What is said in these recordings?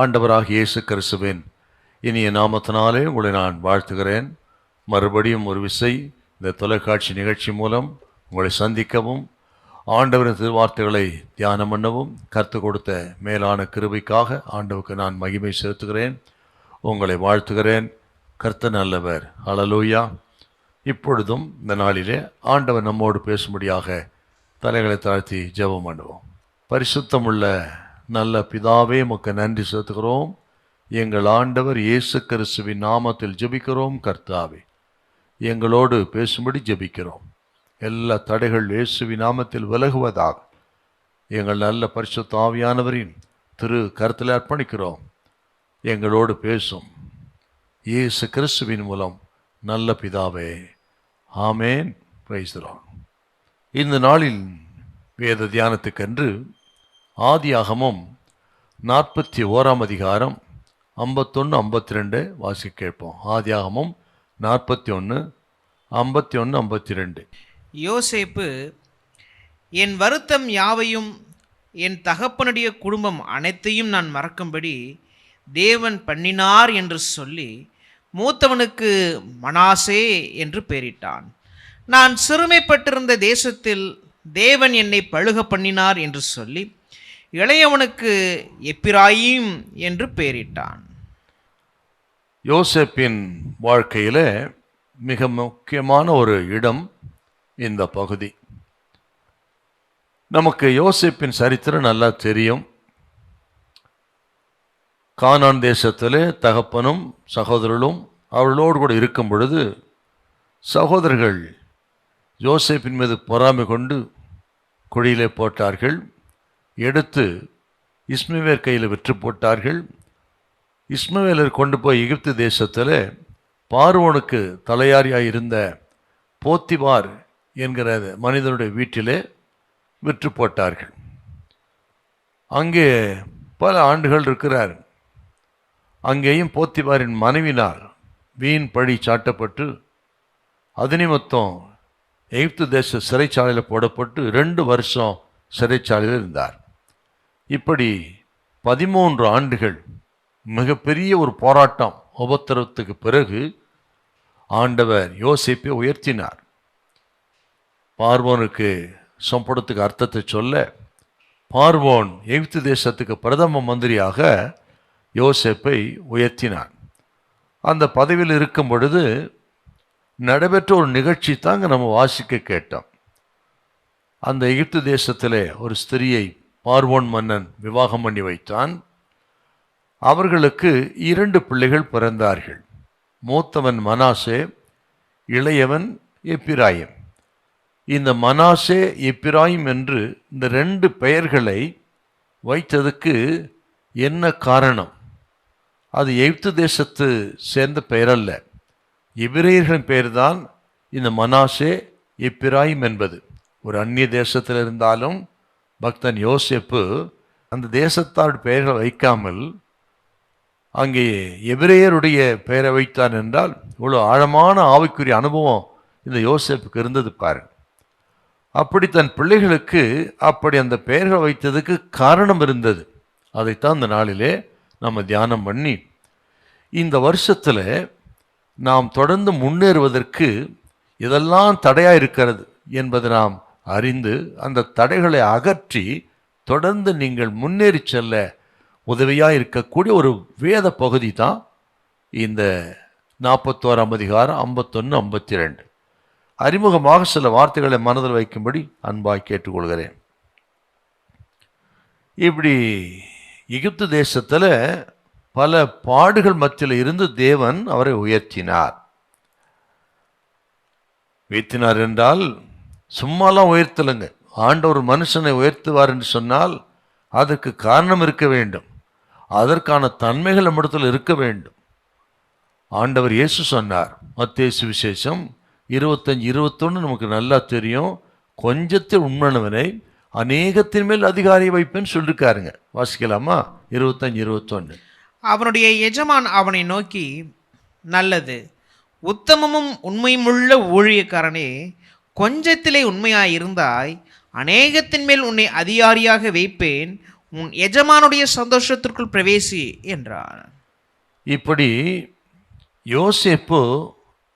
ஆண்டவராகிய இயேசு கிறிஸ்துவின் இனிய நாமத்தினாலே உங்களை நான் வாழ்த்துகிறேன். மறுபடியும் ஒரு விசை இந்த தொலைக்காட்சி நிகழ்ச்சி மூலம் உங்களை சந்திக்கவும் ஆண்டவரின் திருவார்த்தைகளை தியானம் பண்ணவும் கற்றுக் கொடுத்த மேலான கிருபைக்காக ஆண்டவருக்கு நான் மகிமை செலுத்துகிறேன். உங்களை வாழ்த்துகிறேன். கர்த்தர் நல்லவர். ஹல்லேலூயா. இப்பொழுதும் இந்த நாளிலே ஆண்டவர் நம்மோடு பேசும்படியாக தலைகளை தாழ்த்தி ஜெபம் பண்ணுவோம். பரிசுத்தமுள்ள நல்ல பிதாவே, உமக்கு நன்றி செலுத்துகிறோம். எங்கள் ஆண்டவர் இயேசு கிறிஸ்துவின் நாமத்தில் ஜெபிக்கிறோம். கர்த்தாவே, எங்களோடு பேசும்படி ஜெபிக்கிறோம். எல்லா தடைகள் இயேசுவின் நாமத்தில் விலகுவதாக எங்கள் நல்ல பரிசுத்த ஆவியானவரின் திரு கருத்தில் அர்ப்பணிக்கிறோம். எங்களோடு பேசும் இயேசு கிறிஸ்துவின் மூலம் நல்ல பிதாவே, ஆமேன். Praise the Lord. இந்த நாளில் வேத தியானத்துக்கென்று ஆதியாகமம் 41 அதிகாரம் 51, 52 வாசி கேட்போம். ஆதியாகமம் 41, 51, 52. யோசேப்பு, என் வருத்தம் யாவையும் என் தகப்பனுடைய குடும்பம் அனைத்தையும் நான் மறக்கும்படி தேவன் பண்ணினார் என்று சொல்லி மூத்தவனுக்கு மனாசே என்று பெயரிட்டான். நான் சிறுமைப்பட்டிருந்த தேசத்தில் தேவன் என்னை பழுக பண்ணினார் என்று சொல்லி இளையவனுக்கு எப்பிராயீம் என்று பெயரிட்டான். யோசேப்பின் வாழ்க்கையில் மிக முக்கியமான ஒரு இடம் இந்த பகுதி. நமக்கு யோசேப்பின் சரித்திரம் நல்லா தெரியும். கானான் தேசத்தில் தகப்பனும் சகோதரர்களும் அவர்களோடு கூட இருக்கும் பொழுது சகோதரர்கள் யோசேப்பின் மீது பொறாமை கொண்டு குழியிலே போட்டார்கள். எடுத்து இஸ்மவேல் கையில் விற்று போட்டார்கள். இஸ்மவேலர் கொண்டு போய் எகிப்து தேசத்தில் பார்வோனுக்கு தலையாரியாக இருந்த போத்திபார் என்கிற மனிதனுடைய வீட்டிலே விற்று போட்டார்கள். அங்கே பல ஆண்டுகள் இருக்கிறார். அங்கேயும் போத்திபாரின் மனைவினால் வீண் பழி சாட்டப்பட்டு அது நிமித்தம் எகிப்து தேச சிறைச்சாலையில் போடப்பட்டு 2 வருஷம் சிறைச்சாலையில் இருந்தார். இப்படி 13 ஆண்டுகள் மிகப்பெரிய ஒரு போராட்டம் உபத்திரவத்துக்கு பிறகு ஆண்டவர் யோசேப்பை உயர்த்தினார். பார்வோனுக்கு சம்பளத்துக்கு அர்த்தத்தை சொல்ல பார்வோன் எகிப்து தேசத்துக்கு பிரதம மந்திரியாக யோசேப்பை உயர்த்தினார். அந்த பதவியில் இருக்கும் பொழுது நடைபெற்ற ஒரு நிகழ்ச்சி தாங்க நம்ம வாசிக்க கேட்டோம். அந்த எகிப்து தேசத்திலே ஒரு ஸ்திரியை பார்வோன் மன்னன் விவாகம் பண்ணி வைத்தான். அவர்களுக்கு 2 பிள்ளைகள் பிறந்தார்கள். மூத்தவன் மனாசே, இளையவன் எப்பிராயிம். இந்த மனாசே எப்பிராயிம் என்று இந்த 2 பெயர்களை வைத்ததுக்கு என்ன காரணம்? அது எகிப்து தேசத்து சேர்ந்த பெயர் அல்ல. எபிரேயர்களின் பெயர்தான் இந்த மனாசே எப்பிராயிம் என்பது. ஒரு அந்நிய தேசத்தில் இருந்தாலும் பக்தன் யோசேப்பு அந்த தேசத்தாருடைய பெயர்களை வைக்காமல் அங்கே எபிரேயருடைய பெயரை வைத்தான் என்றால் இவ்வளோ ஆழமான ஆவிக்குரிய அனுபவம் இந்த யோசேப்புக்கு இருந்தது பாரு. அப்படி தன் பிள்ளைகளுக்கு அப்படி அந்த பெயர்களை வைத்ததுக்கு காரணம் இருந்தது. அதைத்தான் இந்த நாளிலே நம்ம தியானம் பண்ணி இந்த வருஷத்தில் நாம் தொடர்ந்து முன்னேறுவதற்கு இதெல்லாம் தடையாக இருக்கிறது என்பதை நாம் அறிந்து அந்த தடைகளை அகற்றி தொடர்ந்து நீங்கள் முன்னேறி செல்ல உதவியாக இருக்கக்கூடிய ஒரு வேத பகுதி தான் இந்த 41 அதிகாரம் 51, 52. அறிமுகமாக சில வார்த்தைகளை மனதில் வைக்கும்படி அன்பாய் கேட்டுக்கொள்கிறேன். இப்படி எகிப்து தேசத்தில் பல பாடுகள் மத்தியில் இருந்து தேவன் அவரை உயர்த்தினார். உயர்த்தினார் என்றால் சும்மாலாம் உயர்த்தலைங்க. ஆண்டவர் மனுஷனை உயர்த்துவார் என்று சொன்னால் அதற்கு காரணம் இருக்க வேண்டும். அதற்கான தன்மைகள் நம்மிடத்தில் இருக்க வேண்டும். ஆண்டவர் இயேசு சொன்னார், மத்தேயு சுவிசேஷம் 25, 21 நமக்கு நல்லா தெரியும். கொஞ்சத்தில் உண்மையானவனை அநேகத்தின் மேல் அதிகாரியை வைப்பேன்னு சொல்லியிருக்காருங்க. வாசிக்கலாமா? 25, 21. அவனுடைய எஜமான் அவனை நோக்கி, நல்லது, உத்தமமும் உண்மையுமுள்ள ஊழியக்காரனே, கொஞ்சத்திலே உண்மையாயிருந்தாய், அநேகத்தின் மேல் உன்னை அதிகாரியாக வைப்பேன், உன் எஜமானுடைய சந்தோஷத்திற்குள் பிரவேசி என்றார். இப்படி யோசேப்பு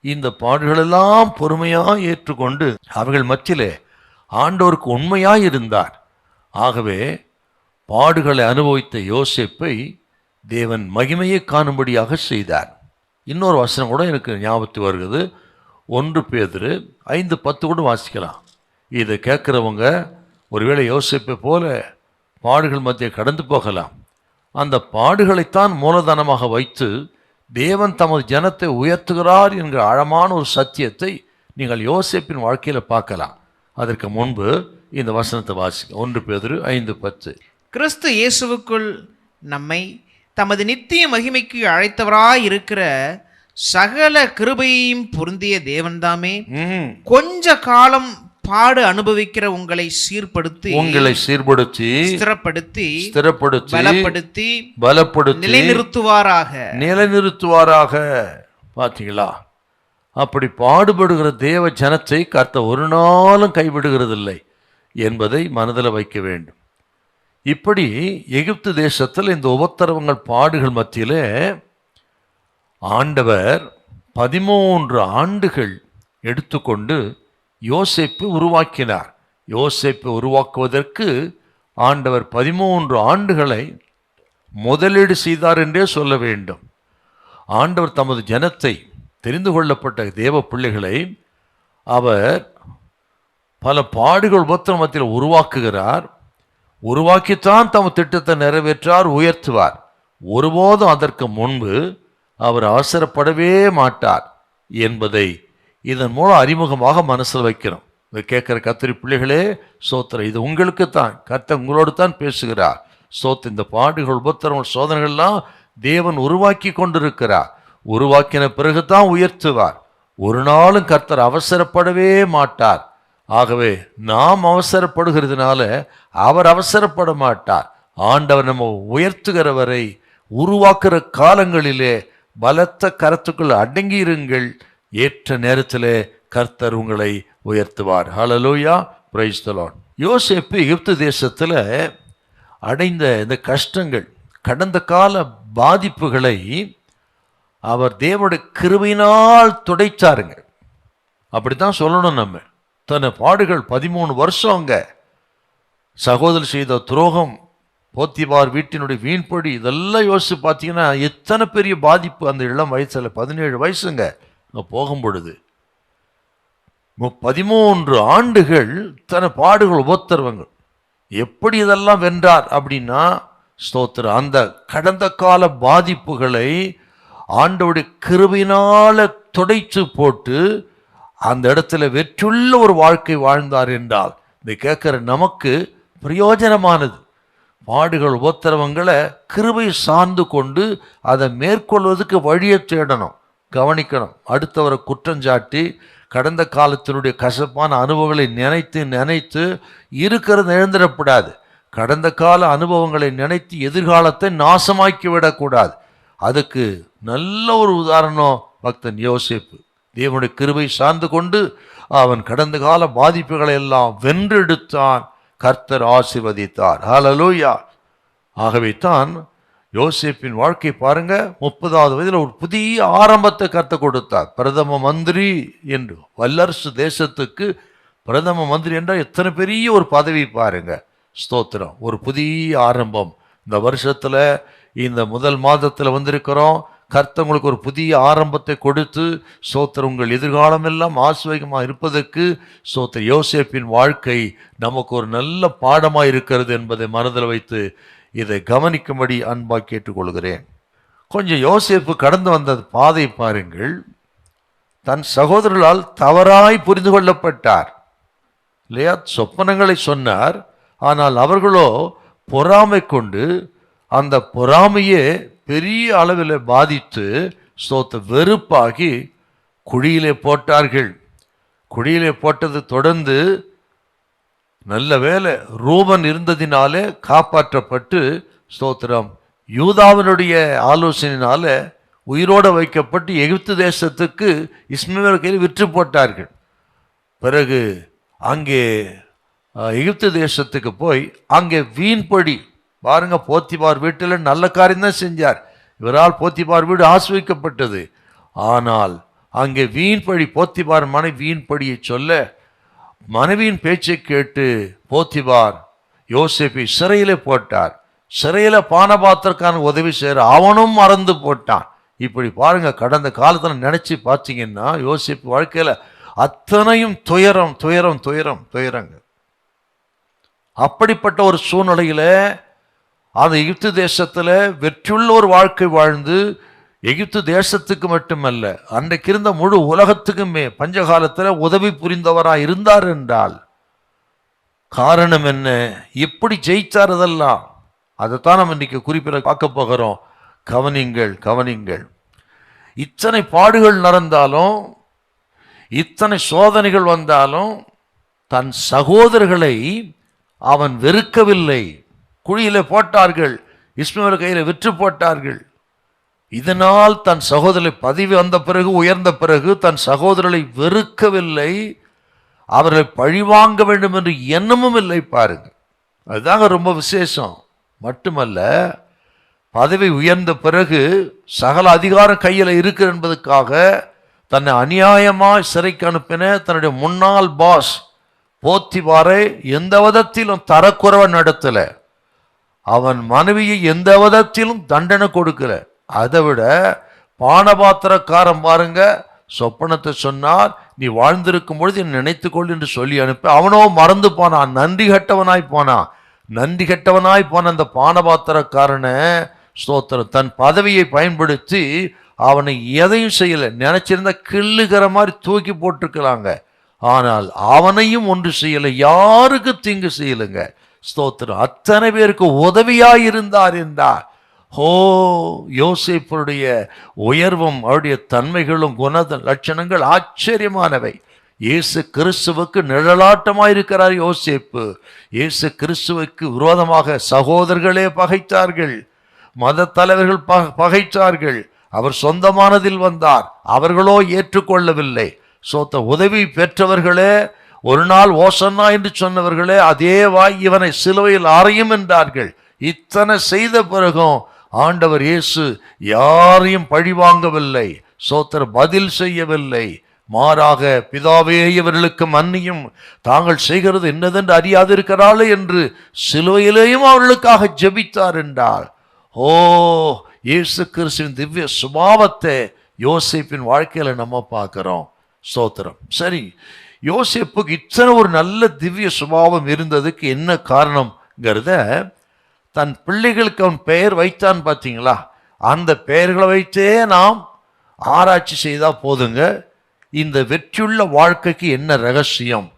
இந்த பாடுகளெல்லாம் பொறுமையாக ஏற்றுக்கொண்டு அவர்கள் மத்தியிலே ஆண்டவருக்கு உண்மையாய் இருந்தார். ஆகவே பாடுகளை அனுபவித்த யோசேப்பை தேவன் மகிமையை காணும்படியாக செய்தார். இன்னொரு வசனம் கூட எனக்கு ஞாபகத்துக்கு வருகிறது. 1 பேதுரு 5:10 கூட வாசிக்கலாம். இதை கேட்குறவங்க ஒருவேளை யோசேப்பை போல பாடுகள் மத்திய கடந்து போகலாம். அந்த பாடுகளைத்தான் மூலதனமாக வைத்து தேவன் தமது ஜனத்தை உயர்த்துகிறார் என்கிற ஆழமான ஒரு சத்தியத்தை நீங்கள் யோசேப்பின் வாழ்க்கையில் பார்க்கலாம். அதற்கு முன்பு இந்த வசனத்தை வாசிக்க 1 பேதுரு 5:10. கிறிஸ்து இயேசுவுக்குள் நம்மை தமது நித்திய மகிமைக்கு அழைத்தவராய் இருக்கிற சகல கிருபையையும் பொருந்திய தேவன்தாமே கொஞ்ச காலம் பாடு அனுபவிக்கிற உங்களை சீர்படுத்தி ஸ்திரப்படுத்தி பலப்படுத்தி நிலைநிறுத்துவாராக. பார்த்தீங்களா? அப்படி பாடுபடுகிற தேவ ஜனத்தை கர்த்தர் ஒரு நாளும் கைவிடுகிறதில்லை என்பதை மனதில் வைக்க வேண்டும். இப்படி எகிப்து தேசத்தில் இந்த உபத்திரவங்கள் பாடுகள் மத்தியிலே ஆண்டவர் 13 ஆண்டுகள் எடுத்துக்கொண்டு யோசேப்பு உருவாக்கினார். யோசேப்பை உருவாக்குவதற்கு ஆண்டவர் 13 ஆண்டுகளை முதலீடு செய்தார் என்றே சொல்ல வேண்டும். ஆண்டவர் தமது ஜனத்தை, தெரிந்து கொள்ளப்பட்ட தேவ பிள்ளைகளை அவர் பல பாடுகள் உபத்திரவத்தில் உருவாக்குகிறார். உருவாக்கித்தான் தமது திட்டத்தை நிறைவேற்றார், உயர்த்துவார். ஒருபோதும் அதற்கு முன்பு அவர் அவசரப்படவே மாட்டார் என்பதை இதன் மூலம் அறிமுகமாக மனசில் வைக்கிறோம். இதை கேட்குற கர்த்தருடைய பிள்ளைகளே, சோத்திரம், இது உங்களுக்கு தான். கர்த்தர் உங்களோடு தான் பேசுகிறார். இந்த பாடுகள் உபத்திரவங்கள் சோதனைகள்லாம் தேவன் உருவாக்கி கொண்டிருக்கிறார். உருவாக்கின பிறகுதான் உயர்த்துவார். ஒரு நாளும் கர்த்தர் அவசரப்படவே மாட்டார். ஆகவே நாம் அவசரப்படுகிறதுனால அவர் அவசரப்பட மாட்டார். ஆண்டவர் நம்ம உயர்த்துகிறவரை உருவாக்குற காலங்களிலே பலத்த கரத்துக்குள் அடங்கியிருங்கள். ஏற்ற நேரத்திலே கர்த்தர் உங்களை உயர்த்துவார். ஹல்லேலூயா, பிரைஸ் தி லார்ட். யோசேப்பு எகிப்து தேசத்தில் அடைந்த இந்த கஷ்டங்கள், கடந்த கால பாதிப்புகளை அவர் தேவனுடைய கிருபையினால் துடைச்சாருங்க. அப்படித்தான் சொல்லணும். நம்ம தன்னை பாடுகள் 13 வருஷம் அங்க சகோதரர் செய்த துரோகம், போத்திபார் வீட்டினுடைய வீண்படி, இதெல்லாம் யோசிச்சு பார்த்தீங்கன்னா எத்தனை பெரிய பாதிப்பு. அந்த இளம் வயசுல 17 வயசுங்க அங்கே போகும் பொழுது 13 ஆண்டுகள் தன பாடுகள் உபத்திரவங்கள். எப்படி இதெல்லாம் வென்றார் அப்படின்னா, ஸ்தோத்திரம், அந்த கடந்த கால பாதிப்புகளை ஆண்டவருடைய கிருபையினால துடைத்து போட்டு அந்த இடத்துல வெற்றுள்ள ஒரு வாழ்க்கை வாழ்ந்தார் என்றால் இதை கேட்கிற நமக்கு பிரயோஜனமானது. பாடுகள் உபத்திரவங்களை கிருபை சார்ந்து கொண்டு அதை மேற்கொள்வதற்கு வழியை தேடணும், கவனிக்கணும். அடுத்தவரை குற்றஞ்சாட்டி கடந்த காலத்தினுடைய கசப்பான அனுபவங்களை நினைத்து இருக்கிறது எழுந்திடப்படாது. கடந்த கால அனுபவங்களை நினைத்து எதிர்காலத்தை நாசமாக்கி விடக்கூடாது. அதுக்கு நல்ல ஒரு உதாரணம் பக்தன் யோசேப்பு. தேவனுடைய கிருபை சார்ந்து கொண்டு அவன் கடந்த கால பாதிப்புகளை எல்லாம் வென்றெடுத்தான். கர்த்தர் ஆசீர்வதித்தார். ஹல்லேலூயா. ஆகவே தான் யோசேப்பின் வாழ்க்கை பாருங்க, 30வது வயதில் ஒரு புதிய ஆரம்பத்தை கர்த்தர் கொடுத்தார். பிரதம மந்திரி என்று, வல்லரசு தேசத்துக்கு பிரதம மந்திரி என்றால் எத்தனை பெரிய ஒரு பதவி பாருங்க. ஸ்தோத்திரம், ஒரு புதிய ஆரம்பம். இந்த வருஷத்துல இந்த முதல் மாதத்தில் வந்திருக்கிறோம். கர்த்தர் உங்களுக்கு ஒரு புதிய ஆரம்பத்தை கொடுத்து ஸ்தோத்திரம், உங்கள் எதிர்காலம் எல்லாம் ஆசீர்வாதமாக இருப்பதற்கு ஸ்தோத்திரம், யோசேப்பின் வாழ்க்கை நமக்கு ஒரு நல்ல பாடமாக இருக்கிறது என்பதை மனதில் வைத்து இதை கவனிக்கும்படி அன்பாக கேட்டுக்கொள்கிறேன். கொஞ்சம் யோசேப்பு கடந்து வந்த பாதை பாருங்கள். தன் சகோதரர்களால் தவறாய் புரிந்து கொள்ளப்பட்டார் இல்லையா? சொப்பனங்களை சொன்னார், ஆனால் அவர்களோ பொறாமை கொண்டு அந்த பொறாமையே பெரிய அளவில் பாதித்து வெறுப்பாகி குழியிலே போட்டார்கள். குழியிலே போட்டது தொடர்ந்து நல்ல வேலை ரூபன் இருந்ததினாலே காப்பாற்றப்பட்டு ஸ்தோத்திரம், யூதாவினுடைய ஆலோசனையினால உயிரோடு வைக்கப்பட்டு எகிப்து தேசத்துக்கு இஸ்மவேல் கையில் விற்று போட்டார்கள். பிறகு அங்கே எகிப்து தேசத்துக்கு போய் அங்கே வீண்படி பாருங்க, போத்திபார் வீட்டில் நல்ல காரியம் தான் செஞ்சார். இவரால் போத்திபார் வீடு ஆசிர்வதிக்கப்பட்டது. ஆனால் அங்கே வீண் பழி, போத்திபார் மனைவி வீண் பழியை சொல்ல, மனைவியின் பேச்சை கேட்டு போத்திபார் யோசேப்பை சிறையிலே போட்டார். சிறையில பானபாத்திரக்கான உதவி செய்யற அவனும் மறந்து போட்டான். இப்படி பாருங்க, கடந்த காலத்துல நினைச்சு பார்த்தீங்கன்னா யோசேப்பு வாழ்க்கையில அத்தனையும் துயரம் துயரம் துயரம் துயரங்க. அப்படிப்பட்ட ஒரு சூழ்நிலையில அந்த எகிப்து தேசத்துல வெற்றியுள்ள ஒரு வாழ்க்கை வாழ்ந்து, எகிப்து தேசத்துக்கு மட்டுமல்ல அன்றைக்கு இருந்த முழு உலகத்துக்குமே பஞ்சகாலத்துல உதவி புரிந்தவராய் இருந்தார் என்றால் காரணம் என்ன? எப்படி ஜெயிச்சார்? அதெல்லாம் அதைத்தான் நம்ம இன்னைக்கு குறிப்பிட பார்க்க போகிறோம். கவனிங்கள், கவனிங்கள். இத்தனை பாடுகள் நடந்தாலும், இத்தனை சோதனைகள் வந்தாலும் தன் சகோதரர்களை அவன் வெறுக்கவில்லை. குழியில போட்டார்கள், இஸ்மவேல் கையில விற்று போட்டார்கள். இதனால் தன் சகோதரரை பதவி வந்த பிறகு, உயர்ந்த பிறகு தன் சகோதரர்களை வெறுக்கவில்லை, அவர்களை பழிவாங்க வேண்டும் என்று எண்ணமும் இல்லை. பாருங்க, அதுதாங்க ரொம்ப விசேஷம். மட்டுமல்ல, பதவி உயர்ந்த பிறகு சகல அதிகாரம் கையில் இருக்கு என்பதற்காக தன்னை அநியாயமாய் சிறைக்கு அனுப்பின தன்னுடைய முன்னாள் பாஸ் போத்திபாரை எந்த விதத்திலும் தரக்குறைவா நடத்தல. அவன் மனைவியை எந்த விதத்திலும் தண்டனை கொடுக்கல. அதை விட பானபாத்திரக்காரன் பாருங்க, சொப்பனத்தை சொன்னார், நீ வாழ்ந்திருக்கும் பொழுது நினைத்துக்கொள் என்று சொல்லி அனுப்பி அவனோ மறந்து போனான். நன்றி கெட்டவனாய் போனான். நன்றி கெட்டவனாய் போன அந்த பானபாத்திரக்காரனை ஸ்தோத்திரம் தன் பதவியை பயன்படுத்தி அவனை எதையும் செய்யல. நினைச்சிருந்த கிள்ளுகிற மாதிரி தூக்கி போட்டிருக்கிறாங்க. ஆனால் அவனையும் ஒன்று செய்யலை, யாருக்கு தீங்கு செய்யலுங்க. ஸ்தோத்திரம், அத்தனை பேருக்கு உதவியாயிருந்தார் என்றார். ஓ, யோசேப்புடைய உயர்வும் அவருடைய தன்மைகளும் குண லட்சணங்கள் ஆச்சரியமானவை. இயேசு கிறிஸ்துவுக்கு நிழலாட்டமாயிருக்கிறார் யோசேப்பு. இயேசு கிறிஸ்துவுக்கு விரோதமாக சகோதரர்களே பகைத்தார்கள், மத தலைவர்கள் பகைத்தார்கள். அவர் சொந்தமானதில் வந்தார், அவர்களோ ஏற்றுக்கொள்ளவில்லை. உதவி பெற்றவர்களே, ஒரு நாள் ஓசன்னா என்று சொன்னவர்களே அதே வாய் இவனை சிலுவையில் அறையும் என்றார்கள். இத்தனை செய்த பிறகும் ஆண்டவர் இயேசு யாரையும் பழிவாங்கவில்லை, பதில் செய்யவில்லை. மாறாக, பிதாவே இவர்களுக்கு மன்னியும், தாங்கள் செய்கிறது என்னதென்று அறியாதிருக்கிறாளே என்று சிலுவையிலேயும் அவர்களுக்காக ஜெபித்தார் என்றால், ஓ, இயேசு கிறிஸ்துவின் திவ்ய சுபாவத்தை யோசேப்பின் வாழ்க்கையில நம்ம பார்க்கிறோம். ஸ்தோத்திரம். சரி, யோசேப்புக்கு இத்தனை ஒரு நல்ல திவ்ய சுபாவம் இருந்ததுக்கு என்ன காரணம்ங்கிறத தன் பிள்ளைகளுக்கு அவன் பெயர் வைத்தான் பார்த்தீங்களா? அந்த பெயர்களை வைத்தே நாம் ஆராய்ச்சி செய்தா போதுங்க, இந்த வெற்றியுள்ள வாழ்க்கைக்கு என்ன ரகசியம்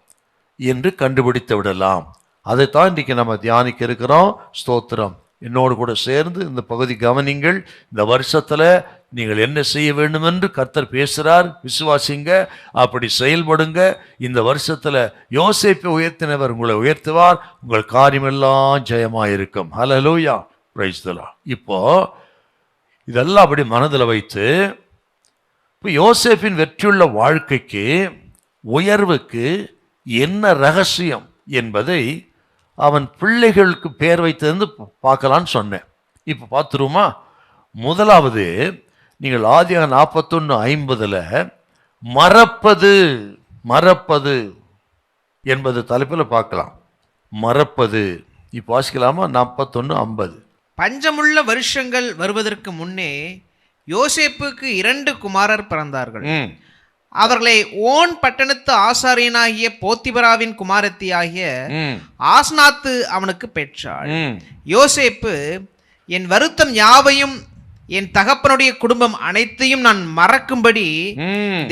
என்று கண்டுபிடித்து விடலாம். அதைத்தான் இன்றைக்கு நம்ம தியானிக்க இருக்கிறோம். ஸ்தோத்திரம். என்னோடு கூட சேர்ந்து இந்த பகுதி கவனிங்கள். இந்த வருஷத்தில் நீங்கள் என்ன செய்ய வேண்டும் என்று கர்த்தர் பேசுகிறார். விசுவாசிங்க, அப்படி செயல்படுங்க. இந்த வருஷத்தில் யோசேப்பை உயர்த்தினவர் உங்களை உயர்த்துவார். உங்கள் காரியமெல்லாம் ஜெயமாயிருக்கும். ஹல்லேலூயா, பிரைஸ் தி லார்ட். இப்போ இதெல்லாம் அப்படி மனதில் வைத்து, இப்போ யோசேப்பின் வெற்றியுள்ள வாழ்க்கைக்கு உயர்வுக்கு என்ன ரகசியம் என்பதை அவன் பிள்ளைகளுக்கு பேர் வைத்திருந்து பார்க்கலான்னு சொன்னேன். இப்போ பார்த்துருமா? முதலாவது, நீங்கள் ஆதியாகமம் 41:50 மறப்பது மறப்பது என்பது தலைப்பில் பார்க்கலாம். மறப்பது. இப்போ வாசிக்கலாமா? 41:50. பஞ்சமுள்ள வருஷங்கள் வருவதற்கு முன்னே யோசேப்புக்கு 2 குமாரர் பிறந்தார்கள். அவர்களை ஓன் பட்டணத்து ஆசாரியனாகிய போத்திபராவின் குமாரத்தி ஆகிய ஆஸ்நாத்து அவனுக்கு பெற்றாள். யோசேப்பு, என் வருத்தம் யாவையும் என் தகப்பனுடைய குடும்பம் அனைத்தையும் நான் மறக்கும்படி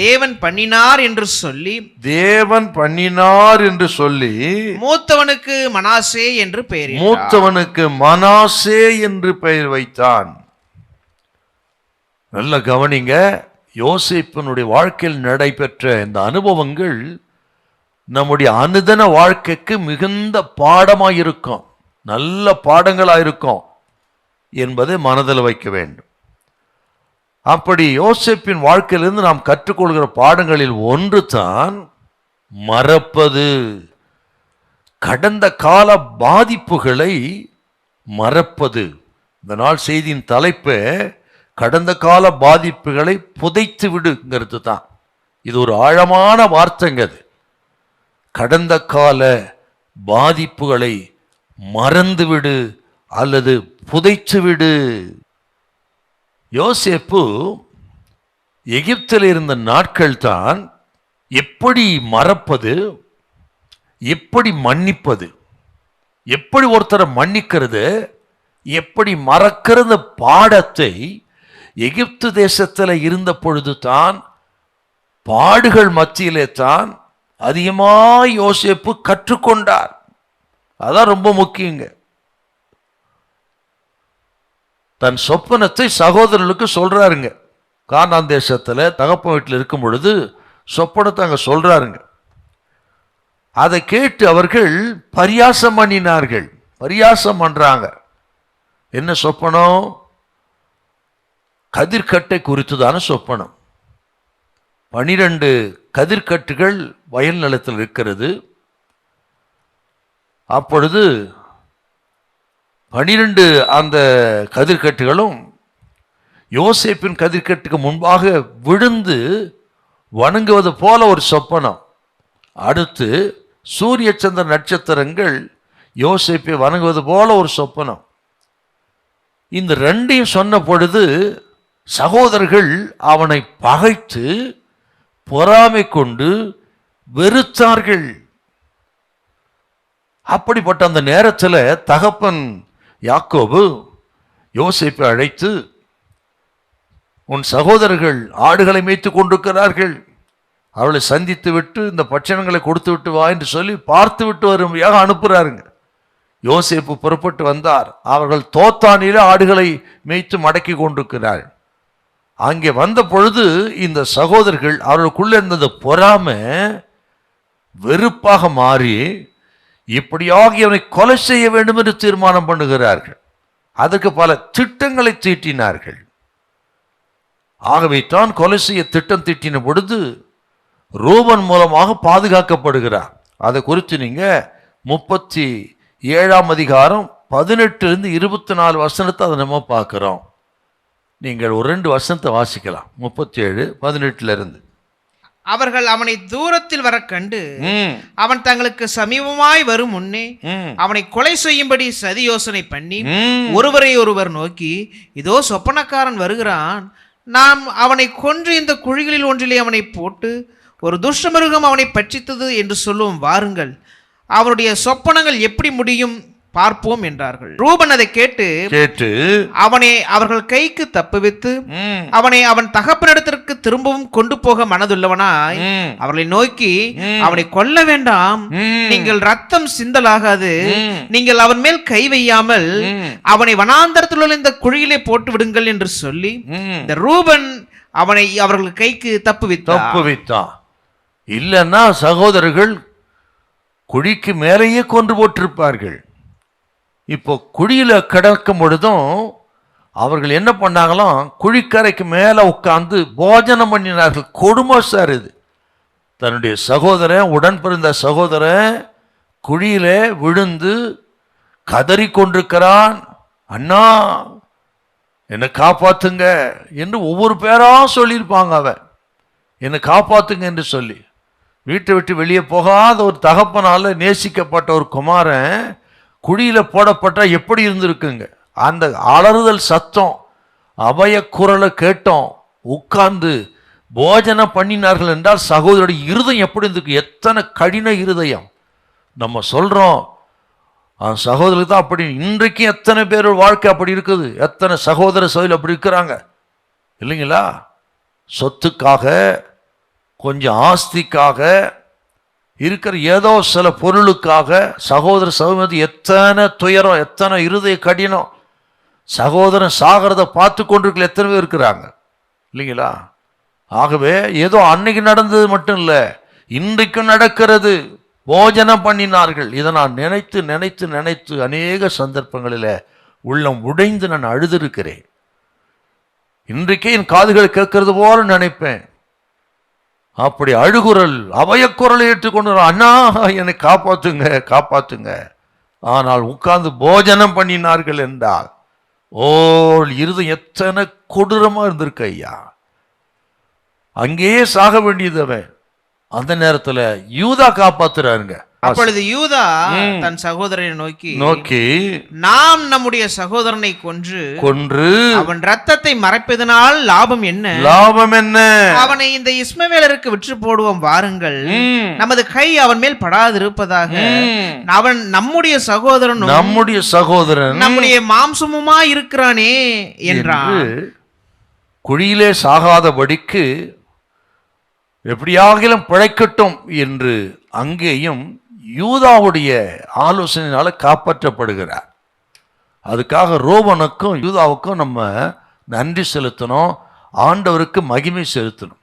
தேவன் பண்ணினார் என்று சொல்லி மூத்தவனுக்கு மனாசே என்று பெயர் வைத்தான். நல்ல கவனிங்க. யோசேப்பினுடைய வாழ்க்கையில் நடைபெற்ற இந்த அனுபவங்கள் நம்முடைய அனுதின வாழ்க்கைக்கு மிகுந்த பாடமாயிருக்கும், நல்ல பாடங்களாயிருக்கும் என்பதை மனதில் வைக்க வேண்டும். அப்படி யோசேப்பின் வாழ்க்கையிலிருந்து நாம் கற்றுக்கொள்கிற பாடங்களில் ஒன்று தான் மறப்பது. கடந்த கால பாதிப்புகளை மறப்பது. இந்த நாள் செய்தியின் தலைப்பு கடந்த கால பாதிப்புகளை புதைத்து விடுங்கிறது தான். இது ஒரு ஆழமான வார்த்தைங்க. அது கடந்த கால பாதிப்புகளை மறந்து விடு அல்லது புதைத்து விடு. யோசேப்பு எகிப்தில் இருந்த நாட்கள் தான் எப்படி மறப்பது, எப்படி மன்னிப்பது, எப்படி ஒருத்தரை மன்னிக்கிறது, எப்படி மறக்கிறது பாடத்தை எகிப்து தேசத்தில் இருந்த பொழுது தான், பாடுகள் மத்தியிலே தான் அதிகமாக யோசேப்பு கற்றுக்கொண்டார். அதான் ரொம்ப முக்கியங்க. தன் சொப்பனத்தை சகோதரர்களுக்கு சொல்றாருங்க. கானான் தேசத்தில் தகப்பன் வீட்டில் இருக்கும் பொழுது சொப்பனத்தை அங்கே சொல்றாருங்க. அதை கேட்டு அவர்கள் பரியாசம் பண்ணினார்கள். பரியாசம் பண்றாங்க. என்ன சொப்பனம்? கதிர்கட்டை குறித்துதான சொப்பனம். 12 கதிர்கட்டுகள் வயல் நிலத்தில் இருக்கிறது. அப்பொழுது 12 அந்த கதிர்கட்டுகளும் யோசேப்பின் கதிர்கட்டுக்கு முன்பாக விழுந்து வணங்குவது போல ஒரு சொப்பனம். அடுத்து சூரிய சந்திர நட்சத்திரங்கள் யோசேப்பை வணங்குவது போல ஒரு சொப்பனம். இந்த ரெண்டையும் சொன்ன பொழுது சகோதரர்கள் அவனை பகைத்து பொறாமை கொண்டு வெறுத்தார்கள். அப்படிப்பட்ட அந்த நேரத்தில் தகப்பன் யாக்கோபு யோசேப்பை அழைத்து, உன் சகோதரர்கள் ஆடுகளை மேய்த்து கொண்டிருக்கிறார்கள், அவளை சந்தித்து விட்டு இந்த பட்சணங்களை கொடுத்து விட்டு வா என்று சொல்லி பார்த்து விட்டு வரும்படியாக அனுப்புகிறாருங்க. யோசேப்பு புறப்பட்டு வந்தார். அவர்கள் தோத்தானிலே ஆடுகளை மேய்த்து மடக்கி கொண்டிருக்கிறார்கள். அங்கே வந்த பொழுது இந்த சகோதரர்கள் அவர்களுக்குள்ள இருந்தது பொறாமை வெறுப்பாக மாறி இப்படியாக இவனை கொலை செய்ய வேண்டும் என்று தீர்மானம் பண்ணுகிறார்கள். அதற்கு பல திட்டங்களை தீட்டினார்கள். ஆகவே தான் கொலை செய்ய திட்டம் தீட்டின பொழுது ரூபன் மூலமாக பாதுகாக்கப்படுகிறார். அதை குறித்து நீங்க 37ஆம் அதிகாரம் 18 24 வசனத்தை அதை நம்ம பார்க்கிறோம். நீங்கள் ஒரு 2 வசனத்தை வாசிக்கலாம். 37 18 அவர்கள் அவனை தூரத்தில் வர கண்டு அவன் தங்களுக்கு சமீபமாய் வரும் முன்னே அவனை கொலை செய்யும்படி சதி யோசனை பண்ணி ஒருவரை ஒருவர் நோக்கி, இதோ சொப்பனக்காரன் வருகிறான், நாம் அவனை கொன்று இந்த குழிகளில் ஒன்றிலே அவனை போட்டு ஒரு துஷ்டமிருகம் அவனை பட்சித்தது என்று சொல்லுவோம், வாருங்கள், அவருடைய சொப்பனங்கள் எப்படி முடியும் பார்ப்போம் என்றார்கள். ரூபன் அதை கேட்டு அவனை அவர்கள் கைக்கு தப்புவித்து அவனை அவன் தகப்பனிடத்திற்கு திரும்பவும் கொண்டு போக மனதுள்ளவனாய் அவர்களை நோக்கி, அவனை கொல்ல வேண்டாம், நீங்கள் ரத்தம் சிந்தலாகாது, நீங்கள் அவன் மேல் கை வையாமல் அவனை வனாந்தரத்தில் உள்ள இந்த குழியிலே போட்டு விடுங்கள் என்று சொல்லி இந்த ரூபன் அவனை அவர்கள் கைக்கு தப்புவித்தான். இல்லைன்னா சகோதரர்கள் குழிக்கு மேலேயே கொன்று போட்டிருப்பார்கள். இப்போ குழியில கிடக்கும் பொழுதும் அவர்கள் என்ன பண்ணாங்களாம், குழிக்கரைக்கு மேல உட்கார்ந்து போஜனம் பண்ணினார்கள். கொடுமை சார் இது. தன்னுடைய சகோதரன், உடன் பிறந்த சகோதரன் குழியில விழுந்து கதறி கொண்டிருக்கிறான். அண்ணா என்னை காப்பாத்துங்க என்று ஒவ்வொரு பேரா சொல்லியிருப்பாங்க. அவன் என்னை காப்பாத்துங்க என்று சொல்லி வீட்டை விட்டு வெளியே போகாத ஒரு தகப்பனால நேசிக்கப்பட்ட ஒரு குமாரன் குழியில போடப்பட்டா எப்படி இருந்திருக்குங்க. அந்த அலறுதல் சத்தம், அபய குரலை கேட்டோம், உட்கார்ந்து போஜனம் பண்ணினார்கள் என்றால் சகோதரருடைய இருதயம் எப்படி இருந்திருக்கு. எத்தனை கடின இருதயம். நம்ம சொல்றோம் சகோதரருக்கு தான் அப்படி. இன்றைக்கும் எத்தனை பேர் வாழ்க்கை அப்படி இருக்குது, எத்தனை சகோதர சகோதரி அப்படி இருக்கிறாங்க இல்லைங்களா? சொத்துக்காக, கொஞ்சம் ஆஸ்திக்காக, இருக்கிற ஏதோ சில பொருளுக்காக சகோதர சகோதரி எத்தனை துயரம், எத்தனை இருதய கடினம். சகோதரன் சாகிறத பார்த்து கொண்டிருக்கல எத்தனை பேர் இருக்கிறாங்க இல்லைங்களா? ஆகவே ஏதோ அன்னைக்கு நடந்தது மட்டும் இல்லை, இன்றைக்கும் நடக்கிறது. போஜனம் பண்ணினார்கள். இதை நான் நினைத்து நினைத்து நினைத்து அநேக சந்தர்ப்பங்களில் உள்ளம் உடைந்து நான் அழுதிருக்கிறேன். இன்றைக்கே என் காதுகளை கேட்கறது போல நினைப்பேன். அப்படி அழுகுரல், அபயக்குரலை ஏற்றுக்கொண்டு, அண்ணா என்னை காப்பாத்துங்க காப்பாத்துங்க ஆனால் உட்கார்ந்து போஜனம் பண்ணினார்கள் என்றால் ஓ இருதயம் எத்தனை கொடூரமா இருந்திருக்கு ஐயா. அங்கேயே சாக வேண்டியது அவன். அந்த நேரத்துல யூதா காப்பாத்துறாருங்க. அப்பொழுது யூதா தன் சகோதரனை நோக்கி நாம் நம்முடைய சகோதரனை கொன்று அவன் ரத்தத்தை மறைப்பதனால் லாபம் என்ன, அவனை இந்த இஸ்மவேலருக்கு விற்று போடுவோம் வாருங்கள், நமது கை அவன் மேல் படாதிருப்பதாக, அவன் நம்முடைய சகோதரன் நம்முடைய மாம்சமுமா இருக்கிறானே என்றான். குழியிலே சாகாதபடிக்கு எப்படியாகிலும் பிழைக்கட்டும் என்று அங்கேயும் யூதாவுடைய ஆலோசனையினால காப்பாற்றப்படுகிறார். அதுக்காக ரோபனுக்கும் யூதாவுக்கும் நம்ம நன்றி செலுத்தணும், ஆண்டவருக்கு மகிமை செலுத்தணும்.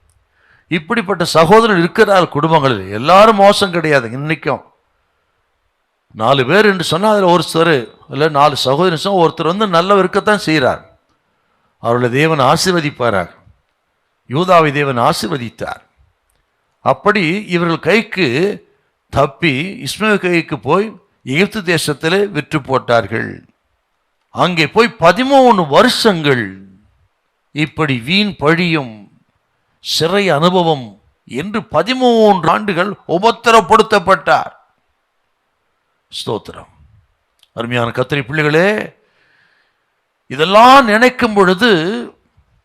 இப்படிப்பட்ட சகோதரர் இருக்கிறார் குடும்பங்களில். எல்லாரும் மோசம் கிடையாது. இன்னைக்கும் 4 பேர் என்று சொன்னால் அதில் ஒருத்தர் இல்லை 4 சகோதரர் ஒருத்தர் நல்லவர் இருக்கத்தான் செய்கிறார். அவர்களை தேவன் ஆசீர்வதிப்பாராக. யூதாவை தேவன் ஆசீர்வதித்தார். அப்படி இவர்கள் கைக்கு தப்பி இஸ்மவேல் கைக்கு போய் எகிப்து தேசத்தில் விற்று போட்டார்கள். அங்கே போய் 13 வருஷங்கள் இப்படி வீண் பழியும் சிறை அனுபவம் என்று 13 ஆண்டுகள் உபத்திரப்படுத்தப்பட்டார். ஸ்தோத்திரம். அருமையான கர்த்தருடைய பிள்ளைகளே, இதெல்லாம் நினைக்கும் பொழுது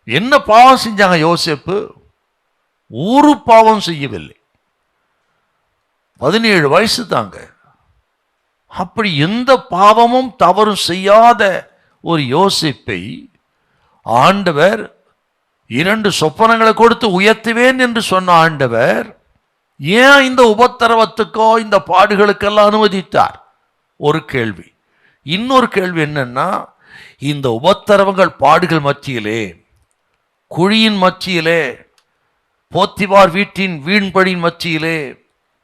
என்ன பாவம் செஞ்சாங்க யோசேப்பு? ஒரு பாவம் செய்யவில்லை. 17 வயசு தாங்க. அப்படி எந்த பாவமும் தவறும் செய்யாத ஒரு யோசேப்பை ஆண்டவர் 2 சொப்பனங்களை கொடுத்து உயர்த்துவேன் என்று சொன்ன ஆண்டவர் ஏன் இந்த உபத்திரவத்துக்கோ இந்த பாடுகளுக்கெல்லாம் அனுமதித்தார்? ஒரு கேள்வி. இன்னொரு கேள்வி என்னன்னா, இந்த உபத்திரவங்கள் பாடுகள் மத்தியிலே, குழியின் மத்தியிலே, போத்திபார் வீட்டின் வீண்படியின் மத்தியிலே,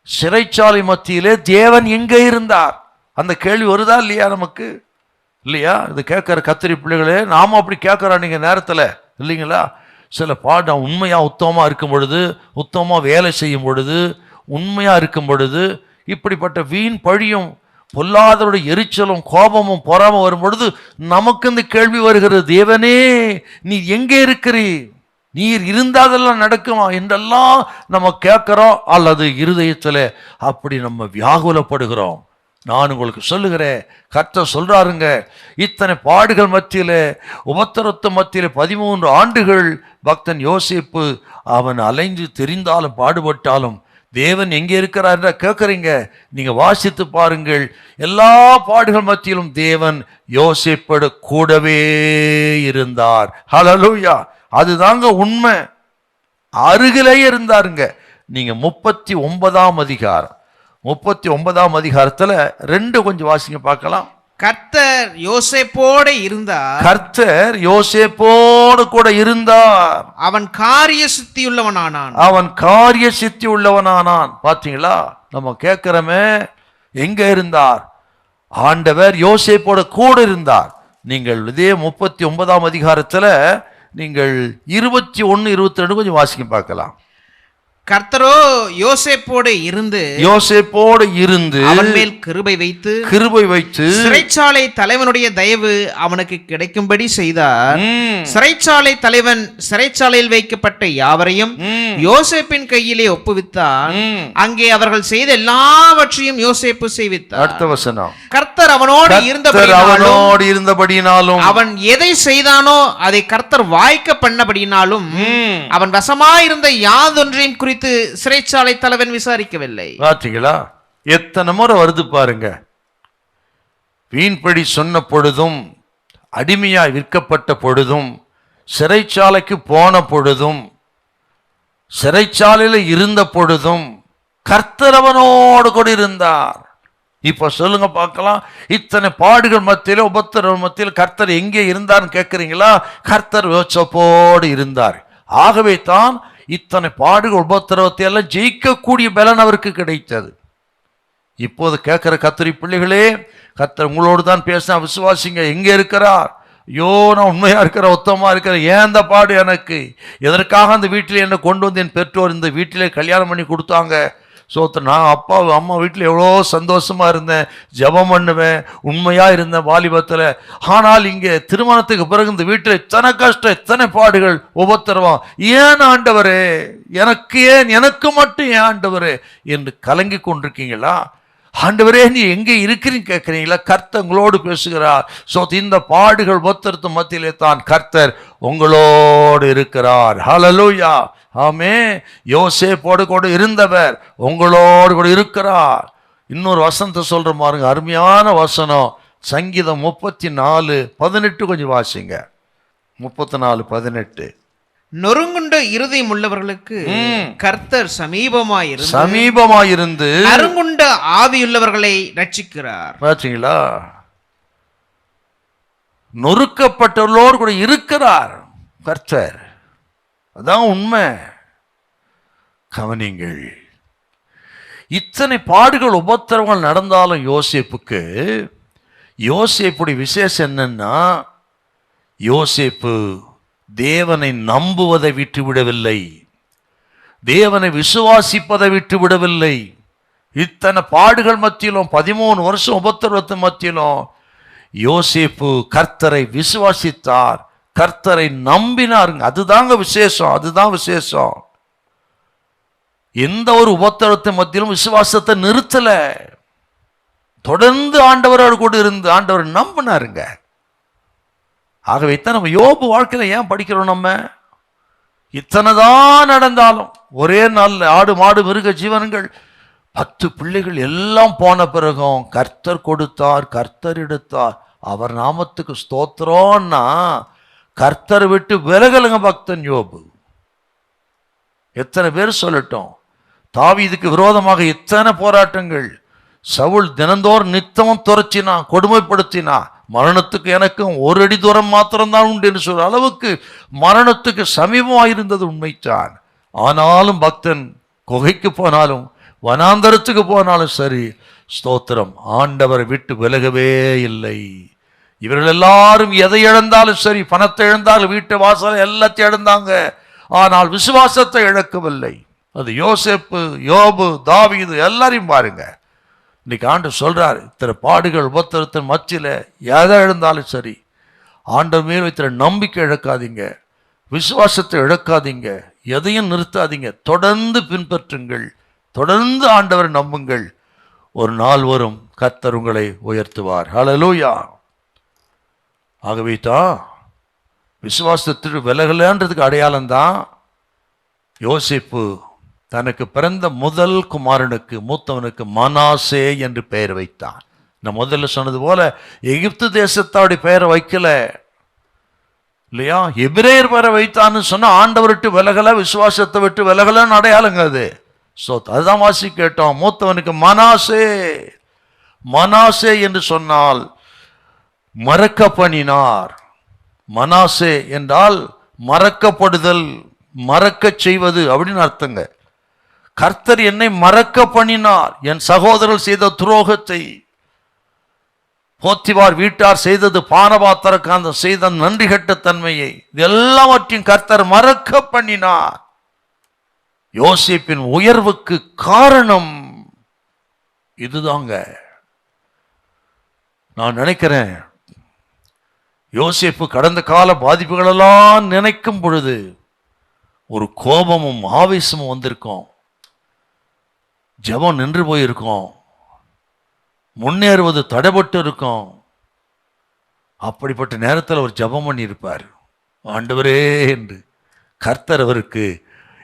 சிறைச்சாலை மத்தியிலே தேவன் எங்கே இருந்தார்? அந்த கேள்வி வருதா இல்லையா நமக்கு? இல்லையா? இது கேட்கிற கத்திரி பிள்ளைகளே, நாம அப்படி கேட்கிறோம் நீங்க நேரத்தில் இல்லைங்களா? சில பாடு உண்மையா உத்தமமா இருக்கும் பொழுது, உத்தமமா வேலை செய்யும் பொழுது, உண்மையா இருக்கும் பொழுது, இப்படிப்பட்ட வீண் பழியும் பொல்லாதவருடைய எரிச்சலும் கோபமும் பொறாம வரும் பொழுது நமக்கு இந்த கேள்வி வருகிறது, தேவனே நீ எங்கே இருக்கிறீர்? நீர் இருந்தாதெல்லாம் நடக்குமா என்றெல்லாம் நம்ம கேட்கிறோம். அல்லது இருதயத்தில் அப்படி நம்ம வியாகுலப்படுகிறோம். நான் உங்களுக்கு சொல்லுகிறேன், கர்த்தர் சொல்றாருங்க, இத்தனை பாடுகள் மத்தியில, உபத்திரத்து மத்தியில 13 ஆண்டுகள் பக்தன் யோசேப்பு அவன் அலைஞ்சு தெரிந்தாலும் பாடுபட்டாலும் தேவன் எங்கே இருக்கிறார் என்ற கேட்குறீங்க. நீங்க வாசித்து பாருங்கள். எல்லா பாடுகள் மத்தியிலும் தேவன் யோசேப்போடு கூடவே இருந்தார். ஹல்லேலூயா. அதுதாங்க உண்மை. அருகிலேயே இருந்தாருங்க. நீங்க 39ஆம் அதிகாரம் 39ஆம் அதிகாரத்துல 2 கொஞ்சம் வாசிங்க பார்க்கலாம். கர்த்தர் யோசேப்போடு இருந்தார். கர்த்தர் யோசேப்போடு கூட இருந்தார். அவன் காரிய சித்தி உள்ளவனானான். அவன் காரிய சித்தி உள்ளவனானான். பாத்தீங்களா? நம்ம கேட்கிறோமே, எங்க இருந்தார்? ஆண்டவர் யோசேப்போடு கூட இருந்தார். நீங்கள் இதே 39ஆம் அதிகாரத்துல நீங்கள் 21, 22 கொஞ்சம் வாசிக்க பார்க்கலாம். கர்த்தரோ யோசேப்போடு இருந்து அவன் மேல் கிருபை வைத்து சிறைச்சாலை தலைவனுடைய தயவு அவனுக்கு கிடைக்கும்படி செய்தார். சிறைச்சாலை தலைவன் சிறைச்சாலையில் வைக்கப்பட்ட யாவரையும் யோசேப்பின் கையிலே ஒப்புவித்தான். அங்கே அவர்கள் செய்த எல்லாவற்றையும் யோசேப்பு செய்வித்தார். அடுத்த வசனம். கர்த்தர் அவனோடு இருந்தபடியினாலும் அவன் எதை செய்தானோ அதை கர்த்தர் வாய்க்க பண்ணபடியினாலும் அவன் வசமாயிருந்த யாதொன்றையும் குறித்து சிறைச்சாலை தலைவன் விசாரிக்கவில்லை. பார்த்தீங்களா? எத்தனை முறை வருது பாருங்க. வீண்படி சொன்ன பொழுதும், அடிமையாய் விற்கப்பட்ட பொழுதும், சிறைச்சாலைக்கு போன பொழுதும், சிறைச்சாலையில் இருந்த பொழுதும் கர்த்தர் அவனோடு கூட இருந்தார். இப்ப சொல்லுங்க பார்க்கலாம், இத்தனை பாடுகள் மத்தியில, உபத்திரவ மத்தியில் கர்த்தர் எங்கே இருந்தார்னு கேட்கிறீங்களா? கர்த்தர் யோசேப்போடு இருந்தார். ஆகவே தான் இத்தனை பாடுகள் உபத்திரவத்தை எல்லாம் ஜெயிக்கக்கூடிய பலன் அவருக்கு கிடைத்தது. இப்போது கேட்கிற கர்த்தருடைய பிள்ளைகளே, கர்த்தர் உங்களோடு தான் பேசினா விசுவாசிங்க. எங்கே இருக்கிறார்? ஐயோ, நான் உண்மையா இருக்கிற, உத்தமமா இருக்கிற, ஏன் அந்த பாடு எனக்கு? எதற்காக அந்த வீட்டிலே என்னை கொண்டு வந்து என் பெற்றோர் இந்த வீட்டிலே கல்யாணம் பண்ணி கொடுத்தாங்க? நான் அப்பா அம்மா வீட்டில் எவ்வளோ சந்தோஷமா இருந்தேன், ஜெபம் பண்ணுவேன், உண்மையா இருந்தேன் வாலிபத்தில். ஆனால் இங்கே திருமணத்துக்கு பிறகு இந்த வீட்டில் இத்தனை கஷ்டம், இத்தனை பாடுகள், உபத்திரவம். ஏன் ஆண்டவரே, எனக்கு மட்டும் ஏன் ஆண்டவரே என்று கலங்கி கொண்டிருக்கீங்களா? ஆண்டவரே நீ எங்கே இருக்கிறீங்க கேட்குறீங்களா? கர்த்தர் உங்களோடு பேசுகிறார். இந்த பாடுகள் உபத்திரத்து மத்தியிலே தான் கர்த்தர் உங்களோடு இருக்கிறார். ஹல்லேலூயா, ஆமே. யோசேப்போடு கூட இருந்தவர் உங்களோடு கூட இருக்கிறார். இன்னொரு வசனத்தை சொல்ற பாருங்க, அருமையான வசனம். சங்கீதம் 34:18 கொஞ்சம் வாசிங்க. 34:18. நொறுங்குண்ட இருதயம் உள்ளவர்களுக்கு கர்த்தர் சமீபமாயிருந்து நறுங்குண்ட ஆவியுள்ளவர்களை ரட்சிக்கிறார். பாத்தீங்களா? நொறுக்கப்பட்டவர்களோடு கூட இருக்கிறார் கர்த்தர். அதான் உண்மை. கவனிங்கள், இத்தனை பாடுகள் உபத்திரவங்கள் நடந்தாலும் யோசேப்புடைய விசேஷம் என்னன்னா, யோசேப்பு தேவனை நம்புவதை விட்டு விடவில்லை, தேவனை விசுவாசிப்பதை விட்டு விடவில்லை. இத்தனை பாடுகள் மத்தியிலும் 13 வருஷம் உபத்திரவத்து மத்தியிலும் யோசேப்பு கர்த்தரை விசுவாசித்தார், கர்த்தரை நம்பினாருங்க. அதுதாங்க விசேஷம், அதுதான் விசேஷம். எந்த ஒரு உபத்திரவத்து மத்தியிலும் விசுவாசத்தை நிறுத்தல, தொடர்ந்து ஆண்டவரோடு கூட இருந்து ஆண்டவரை நம்பினாருங்க. ஆகவே தான் நம்ம யோபு வாழ்க்கையில ஏன் படிக்கிறோம்? நம்ம இத்தனைதான் நடந்தாலும், ஒரே நாள்ல ஆடு மாடு மிருக ஜீவன்கள் 10 பிள்ளைகள் எல்லாம் போன பிறகும் கர்த்தர் கொடுத்தார், கர்த்தர் எடுத்தார், அவர் நாமத்துக்கு ஸ்தோத்திரம்னா கர்த்தரை விட்டு விலகலுங்க பக்தன் யோபு. எத்தனை பேர் சொல்லட்டும், தாவீதுக்கு விரோதமாக எத்தனை போராட்டங்கள். சவுல் தினந்தோறும் நித்தமும் துரச்சினா, கொடுமைப்படுத்தினா. மரணத்துக்கு எனக்கும் 1 அடி தூரம் மாத்திரம்தான் உண்டு என்று சொல்ற அளவுக்கு மரணத்துக்கு சமீபமாயிருந்தது உண்மைத்தான். ஆனாலும் பக்தன் குகைக்கு போனாலும் வனாந்தரத்துக்கு போனாலும் சரி, ஸ்தோத்திரம், ஆண்டவரை விட்டு விலகவே இல்லை. இவர்கள் எல்லாரும் எதை இழந்தாலும் சரி, பணத்தை இழந்தாலும், வீட்டு வாசல் எல்லாத்தையும் இழந்தாங்க, ஆனால் விசுவாசத்தை இழக்கவில்லை. அது யோசேப்பு, யோபு, தாவீது எல்லாரையும் பாருங்க. இன்னைக்கு ஆண்டு சொல்றாரு, இத்தனை பாடுகள் உபத்திரத்தின் மத்தியில எதை இழந்தாலும் சரி, ஆண்டவர் மேல் வைத்திர நம்பிக்கை இழக்காதீங்க, விசுவாசத்தை இழக்காதீங்க, எதையும் நிறுத்தாதீங்க, தொடர்ந்து பின்பற்றுங்கள், தொடர்ந்து ஆண்டவரை நம்புங்கள். ஒரு நாள் வரும், கர்த்தர் உங்களை உயர்த்துவார். ஹல்லேலூயா. ஆகவே தான் விசுவாசத்திற்கு விலகலன்றதுக்கு அடையாளம் தான் யோசேப்பு தனக்கு பிறந்த முதல் குமாரனுக்கு, மூத்தவனுக்கு மனாசே என்று பெயர் வைத்தான். நான் முதல்ல சொன்னது போல எகிப்து தேசத்தாவுடைய பெயரை வைக்கல இல்லையா, எபிரேயர் பெயரை வைத்தான்னு சொன்னா ஆண்டவர் விட்டு விலகல, விசுவாசத்தை விட்டு விலகலன்னு அடையாளங்க அது. அதுதான் வாசி கேட்டோம். மூத்தவனுக்கு மனாசே. மனாசே என்று சொன்னால் மறக்க பண்ணினார். மனாசே என்றால் மறக்கப்படுதல், மறக்க செய்வது அப்படின்னு அர்த்தங்க. கர்த்தர் என்னை மறக்க பண்ணினார், என் சகோதரர்கள் செய்த துரோகத்தை, போத்திபார் வீட்டார் செய்தது, பானபாத்திரக்காரன் செய்த நன்றி கெட்ட தன்மையை, எல்லாவற்றையும் கர்த்தர் மறக்க பண்ணினார். யோசேப்பின் உயர்வுக்கு காரணம் இதுதாங்க. நான் நினைக்கிறேன், யோசேப்பு கடந்த கால பாதிப்புகளெல்லாம் நினைக்கும் பொழுது ஒரு கோபமும் ஆவேசமும் வந்திருக்கும், ஜெபம் நின்று போயிருக்கும், முன்னேறுவது தடைபட்டு இருக்கும். அப்படிப்பட்ட நேரத்தில் அவர் ஜெபம் பண்ணி இருப்பார், ஆண்டவரே என்று. கர்த்தர் அவருக்கு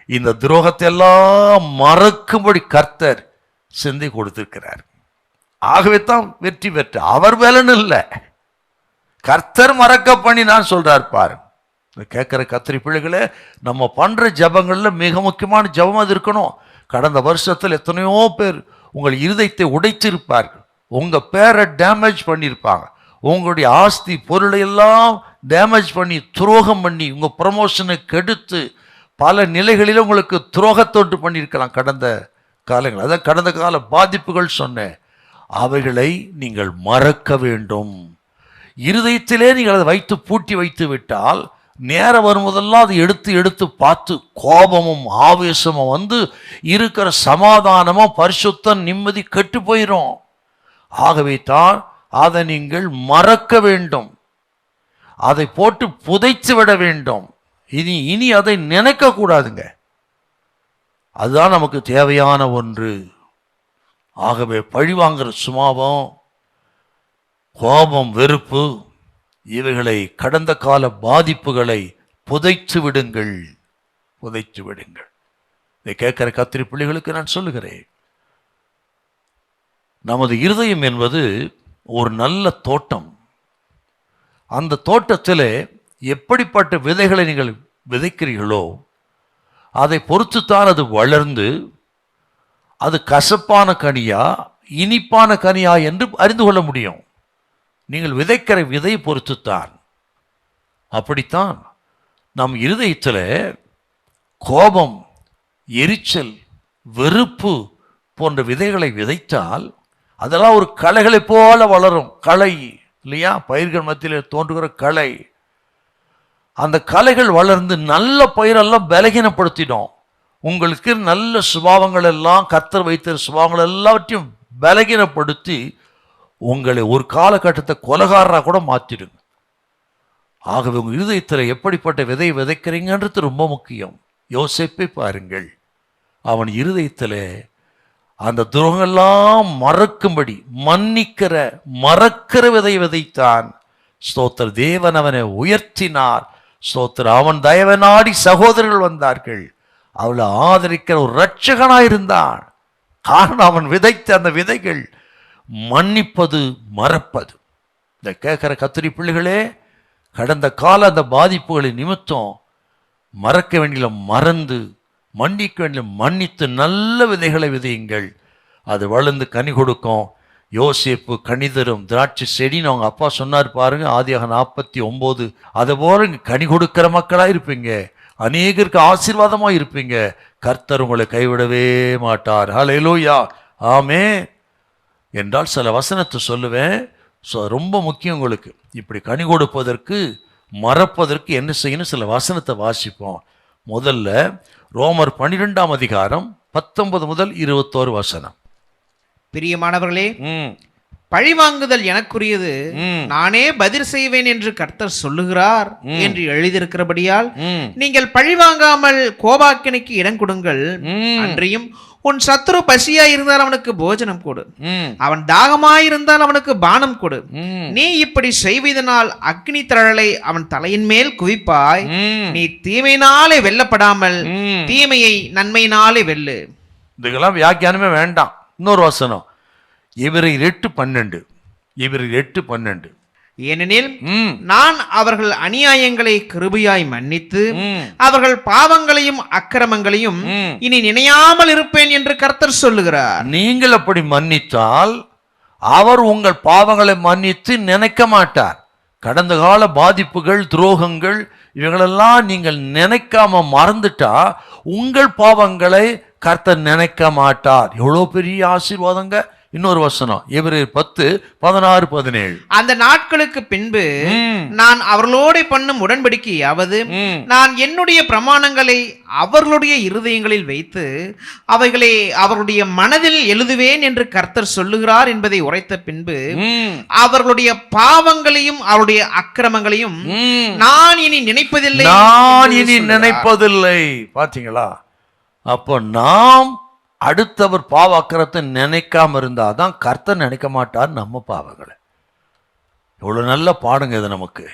இந்த துரோகத்தை எல்லாம் மறக்கும்படி கர்த்தர் சிந்தை கொடுத்திருக்கிறார். ஆகவே தான் வெற்றி பெற்ற. அவர் வேலன்னு இல்லை, கர்த்தர் மறக்க பண்ணி நான் சொல்றார் பாரு. கேட்கிற கத்திரி பிள்ளைகளே, நம்ம பண்ற ஜபங்கள்ல மிக முக்கியமான ஜபம் அது இருக்கணும். கடந்த வருஷத்தில் எத்தனையோ பேர் உங்கள் இருதயத்தை உடைத்திருப்பார்கள், உங்க பேரை டேமேஜ் பண்ணியிருப்பாங்க, உங்களுடைய ஆஸ்தி பொருளை எல்லாம் டேமேஜ் பண்ணி, துரோகம் பண்ணி, உங்க ப்ரமோஷனை கெடுத்து, பல நிலைகளில் உங்களுக்கு துரோகத்தோட்டு பண்ணியிருக்கலாம் கடந்த காலங்கள். அதான் கடந்த கால பாதிப்புகள் சொன்னேன். அவைகளை நீங்கள் மறக்க வேண்டும். இருதயத்திலே நீங்கள் அதை வைத்து பூட்டி வைத்து விட்டால் நேரம் வரும்போதெல்லாம் அதை எடுத்து எடுத்து பார்த்து கோபமும் ஆவேசமும் வந்து இருக்கிற சமாதானமும் பரிசுத்தம் நிம்மதி கெட்டு போயிடும். ஆகவே தான் அதை நீங்கள் மறக்க வேண்டும், அதை போட்டு புதைத்து விட வேண்டும். இனி அதை நினைக்க கூடாதுங்க. அதுதான் நமக்கு தேவையான ஒன்று. ஆகவே பழிவாங்கிற சுபாவம், கோபம், வெறுப்பு, இவைகளை கடந்த கால பாதிப்புகளை புதைத்து விடுங்கள், புதைத்து விடுங்கள். இதை கேட்கிற கத்திரி பிள்ளைகளுக்கு நான் சொல்லுகிறேன், நமது இருதயம் என்பது ஒரு நல்ல தோட்டம். அந்த தோட்டத்தில் எப்படிப்பட்ட விதைகளை நீங்கள் விதைக்கிறீர்களோ அதை பொறுத்துத்தான் அது வளர்ந்து அது கசப்பான கனியா இனிப்பான கனியா என்று அறிந்து கொள்ள முடியும். நீங்கள் விதைக்கிற விதை பொறுத்துத்தான். அப்படித்தான் நம் இருதயத்தில் கோபம், எரிச்சல், வெறுப்பு போன்ற விதைகளை விதைத்தால் அதெல்லாம் ஒரு களைகளை போல வளரும். களை இல்லையா, பயிர்கள் மத்தியில் தோன்றுகிற களை. அந்த களைகள் வளர்ந்து நல்ல பயிரெல்லாம் பலகீனப்படுத்திடும். உங்களுக்கு நல்ல சுபாவங்கள் எல்லாம், கர்த்தர் வைத்த சுபாவங்கள் எல்லாவற்றையும் பலகீனப்படுத்தி உங்களை ஒரு காலகட்டத்தை கொலகாரராக கூட மாற்றிடுங்க. ஆகவே உங்கள் இருதயத்தில் எப்படிப்பட்ட விதை விதைக்கிறீங்கன்றது ரொம்ப முக்கியம். யோசேப்பை பாருங்கள், அவன் இருதயத்தில் அந்த துரோகங்கள்லாம் மறக்கும்படி மறக்கிற விதை விதைத்தான். ஸ்தோத்திர, தேவன் அவனை உயர்த்தினார். ஸ்தோத்திர, அவன் தயவை நாடி சகோதரர்கள் வந்தார்கள், அவளை ஆதரிக்கிற ஒரு இரட்சகனாயிருந்தான். காரணம் அவன் விதைத்த அந்த விதைகள் மன்னிப்பது, மறப்பது. இந்த கேட்கிற கத்திரி பிள்ளைகளே, கடந்த கால அந்த பாதிப்புகளின் நிமித்தம் மறக்க வேண்டிய மறந்து, மன்னிக்க வேண்டிய மன்னித்து நல்ல விதைகளை விதையுங்கள். அது வளர்ந்து கனி கொடுக்கும். யோசேப்பு கனிதரும் திராட்சை செடின்னு அவங்க அப்பா சொன்னார் பாருங்க, ஆதியாக 49. அதை போல கனி கொடுக்கிற மக்களாக இருப்பீங்க, அநேகருக்கு ஆசீர்வாதமாக இருப்பீங்க. கர்த்தர் உங்களை கைவிடவே மாட்டார். ஹல்லேலூயா, ஆமென். என்றால் சில வசனத்தை சொல்லுவேன், ரொம்ப முக்கியம் உங்களுக்கு. இப்படி கனி கொடுப்பதற்கு, மறப்பதற்கு என்ன செய்யணும், சில வசனத்தை வாசிப்போம். முதல்ல ரோமர் 12ஆம் அதிகாரம் 19 முதல் 21 வசனம். பிரியமானவர்களே, பழிவாங்குதல் எனக்குரியது, நானே பதில் செய்வேன் என்று கர்த்தர் சொல்லுகிறார் என்று எழுதியிருக்கிறபடியால் நீங்கள் பழிவாங்காமல் கோபாக்கினைக்கு இடம் கொடுங்கள். அன்றியும் உன் சத்துரு பசியாய் இருந்தால் அவனுக்கு போஜனம் கொடு, அவன் தாகமாயிருந்தால் அவனுக்கு பானம் கொடு. நீ இப்படி செய்வதனால் அக்னி தழலை அவன் தலையின் மேல் குவிப்பாய். நீ தீமையினாலே வெல்லப்படாமல் தீமையை நன்மையினாலே வெல்லு. இதுக்கெல்லாம் வியாக்கியானமே வேண்டாம். இன்னொரு வசனம், எபிரெயர் 8:12. எபிரெயர் 8:12. ஏனெனில் நான் அவர்கள் அநியாயங்களை கிருபையாய் மன்னித்து அவர்கள் பாவங்களையும் அக்கிரமங்களையும் இனி நினையாமல் இருப்பேன் என்று கர்த்தர் சொல்லுகிறார். நீங்கள் அப்படி மன்னித்தால் அவர் உங்கள் பாவங்களை மன்னித்து நினைக்க மாட்டார். கடந்த கால பாதிப்புகள், துரோகங்கள் இவைகளெல்லாம் நீங்கள் நினைக்காம மறந்துட்டா உங்கள் பாவங்களை கர்த்தர் நினைக்க மாட்டார். எவ்வளோ பெரிய ஆசீர்வாதங்க. இன்னொரு வசனம், எபிரெயர் 10:16-17. அந்த நாட்களுக்கு பின்பு நான் அவர்களோட பண்ணும் உடன்படிக்கையாவது, நான் என்னுடைய பிரமாணங்களை அவர்களுடைய இருதயங்களில் வைத்து அவைகளை அவர்களுடைய மனதில் எழுதுவேன் என்று கர்த்தர் சொல்லுகிறார் என்பதை உரைத்த பின்பு அவர்களுடைய பாவங்களையும் அவருடைய அக்கிரமங்களையும் நான் இனி நினைப்பதில்லை, நான் இனி நினைப்பதில்லை. பாத்தீங்களா? அப்போ நாம் அடுத்தவர் பாவ அக்கிரத்தை நினைக்காம இருந்தாதான் கர்த்தர் நினைக்க மாட்டார் நம்ம பாவங்களை. எவ்வளவு நல்ல பாடுங்க இது நமக்கு.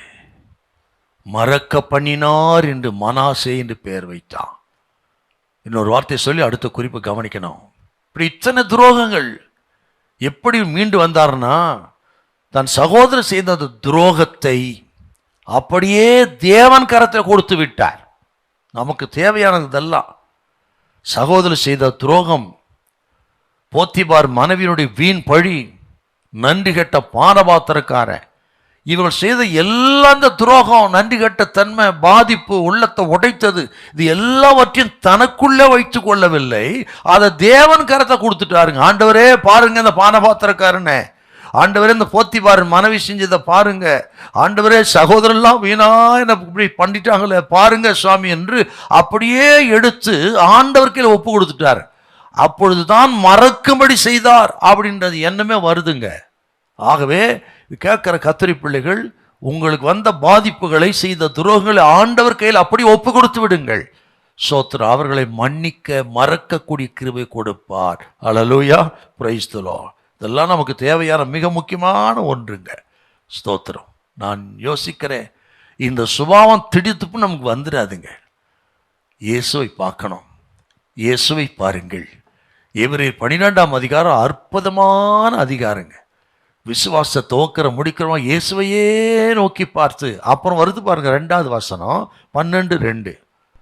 மறக்க பண்ணினார் என்று மனாசே என்று பெயர் வைத்தான். இன்னொரு வார்த்தை சொல்லி அடுத்த குறிப்பு கவனிக்கணும். இப்படி இத்தனை துரோகங்கள் எப்படி மீண்டு வந்தார்னா, தன் சகோதரர் செய்த அந்த துரோகத்தை அப்படியே தேவன் கரத்தில் கொடுத்து விட்டார். நமக்கு தேவையானதெல்லாம். சகோதரர் செய்த துரோகம், போத்திபார் மனைவியினுடைய வீண் பழி, நன்றி கெட்ட பானபாத்திரக்காரன், இவர்கள் செய்த எல்லா அந்த துரோகம், நன்றி கெட்ட தன்மை, பாதிப்பு, உள்ளத்தை உடைத்தது, இது எல்லாவற்றையும் தனக்குள்ளே வைத்து கொள்ளவில்லை, அதை தேவன் கரத்தை கொடுத்துட்டாருங்க. ஆண்டவரே பாருங்க இந்த பானபாத்திரக்காரனை, ஆண்டவரே இந்த போத்திபாரன் மனைவி செஞ்சதை பாருங்க, ஆண்டவரே சகோதரர்லாம் வீணா என்ன இப்படி பண்ணிட்டாங்களே பாருங்க சுவாமி என்று அப்படியே எடுத்து ஆண்டவர் கையில் ஒப்பு கொடுத்துட்டார். அப்பொழுதுதான் மறக்கும்படி செய்தார் அப்படின்றது எண்ணமே வருதுங்க. ஆகவே கேட்கிற கத்திரி பிள்ளைகள், உங்களுக்கு வந்த பாதிப்புகளை, செய்த துரோகங்களை ஆண்டவர் கையில் அப்படி ஒப்பு கொடுத்து விடுங்கள். சோத்திரம், அவர்களை மன்னிக்க மறக்கக்கூடிய கிருபை கொடுப்பார். அல்லேலூயா, பிரைஸ் தி லார்ட். இதெல்லாம் நமக்கு தேவையான மிக முக்கியமான ஒன்றுங்க. ஸ்தோத்திரம். நான் யோசிக்கிறேன், இந்த சுபாவம் திடீர்னு நமக்கு வந்துடாதுங்க. இயேசுவை பார்க்கணும், இயேசுவை பாருங்கள். எபிரேயர் 12ஆம் அதிகாரம் அற்புதமான அதிகாரங்க. விசுவாச துவக்கிற முடிக்கிறவா இயேசுவையே நோக்கி பார்த்து, அப்புறம் வருது பாருங்க 2வது வசனம் 12:2.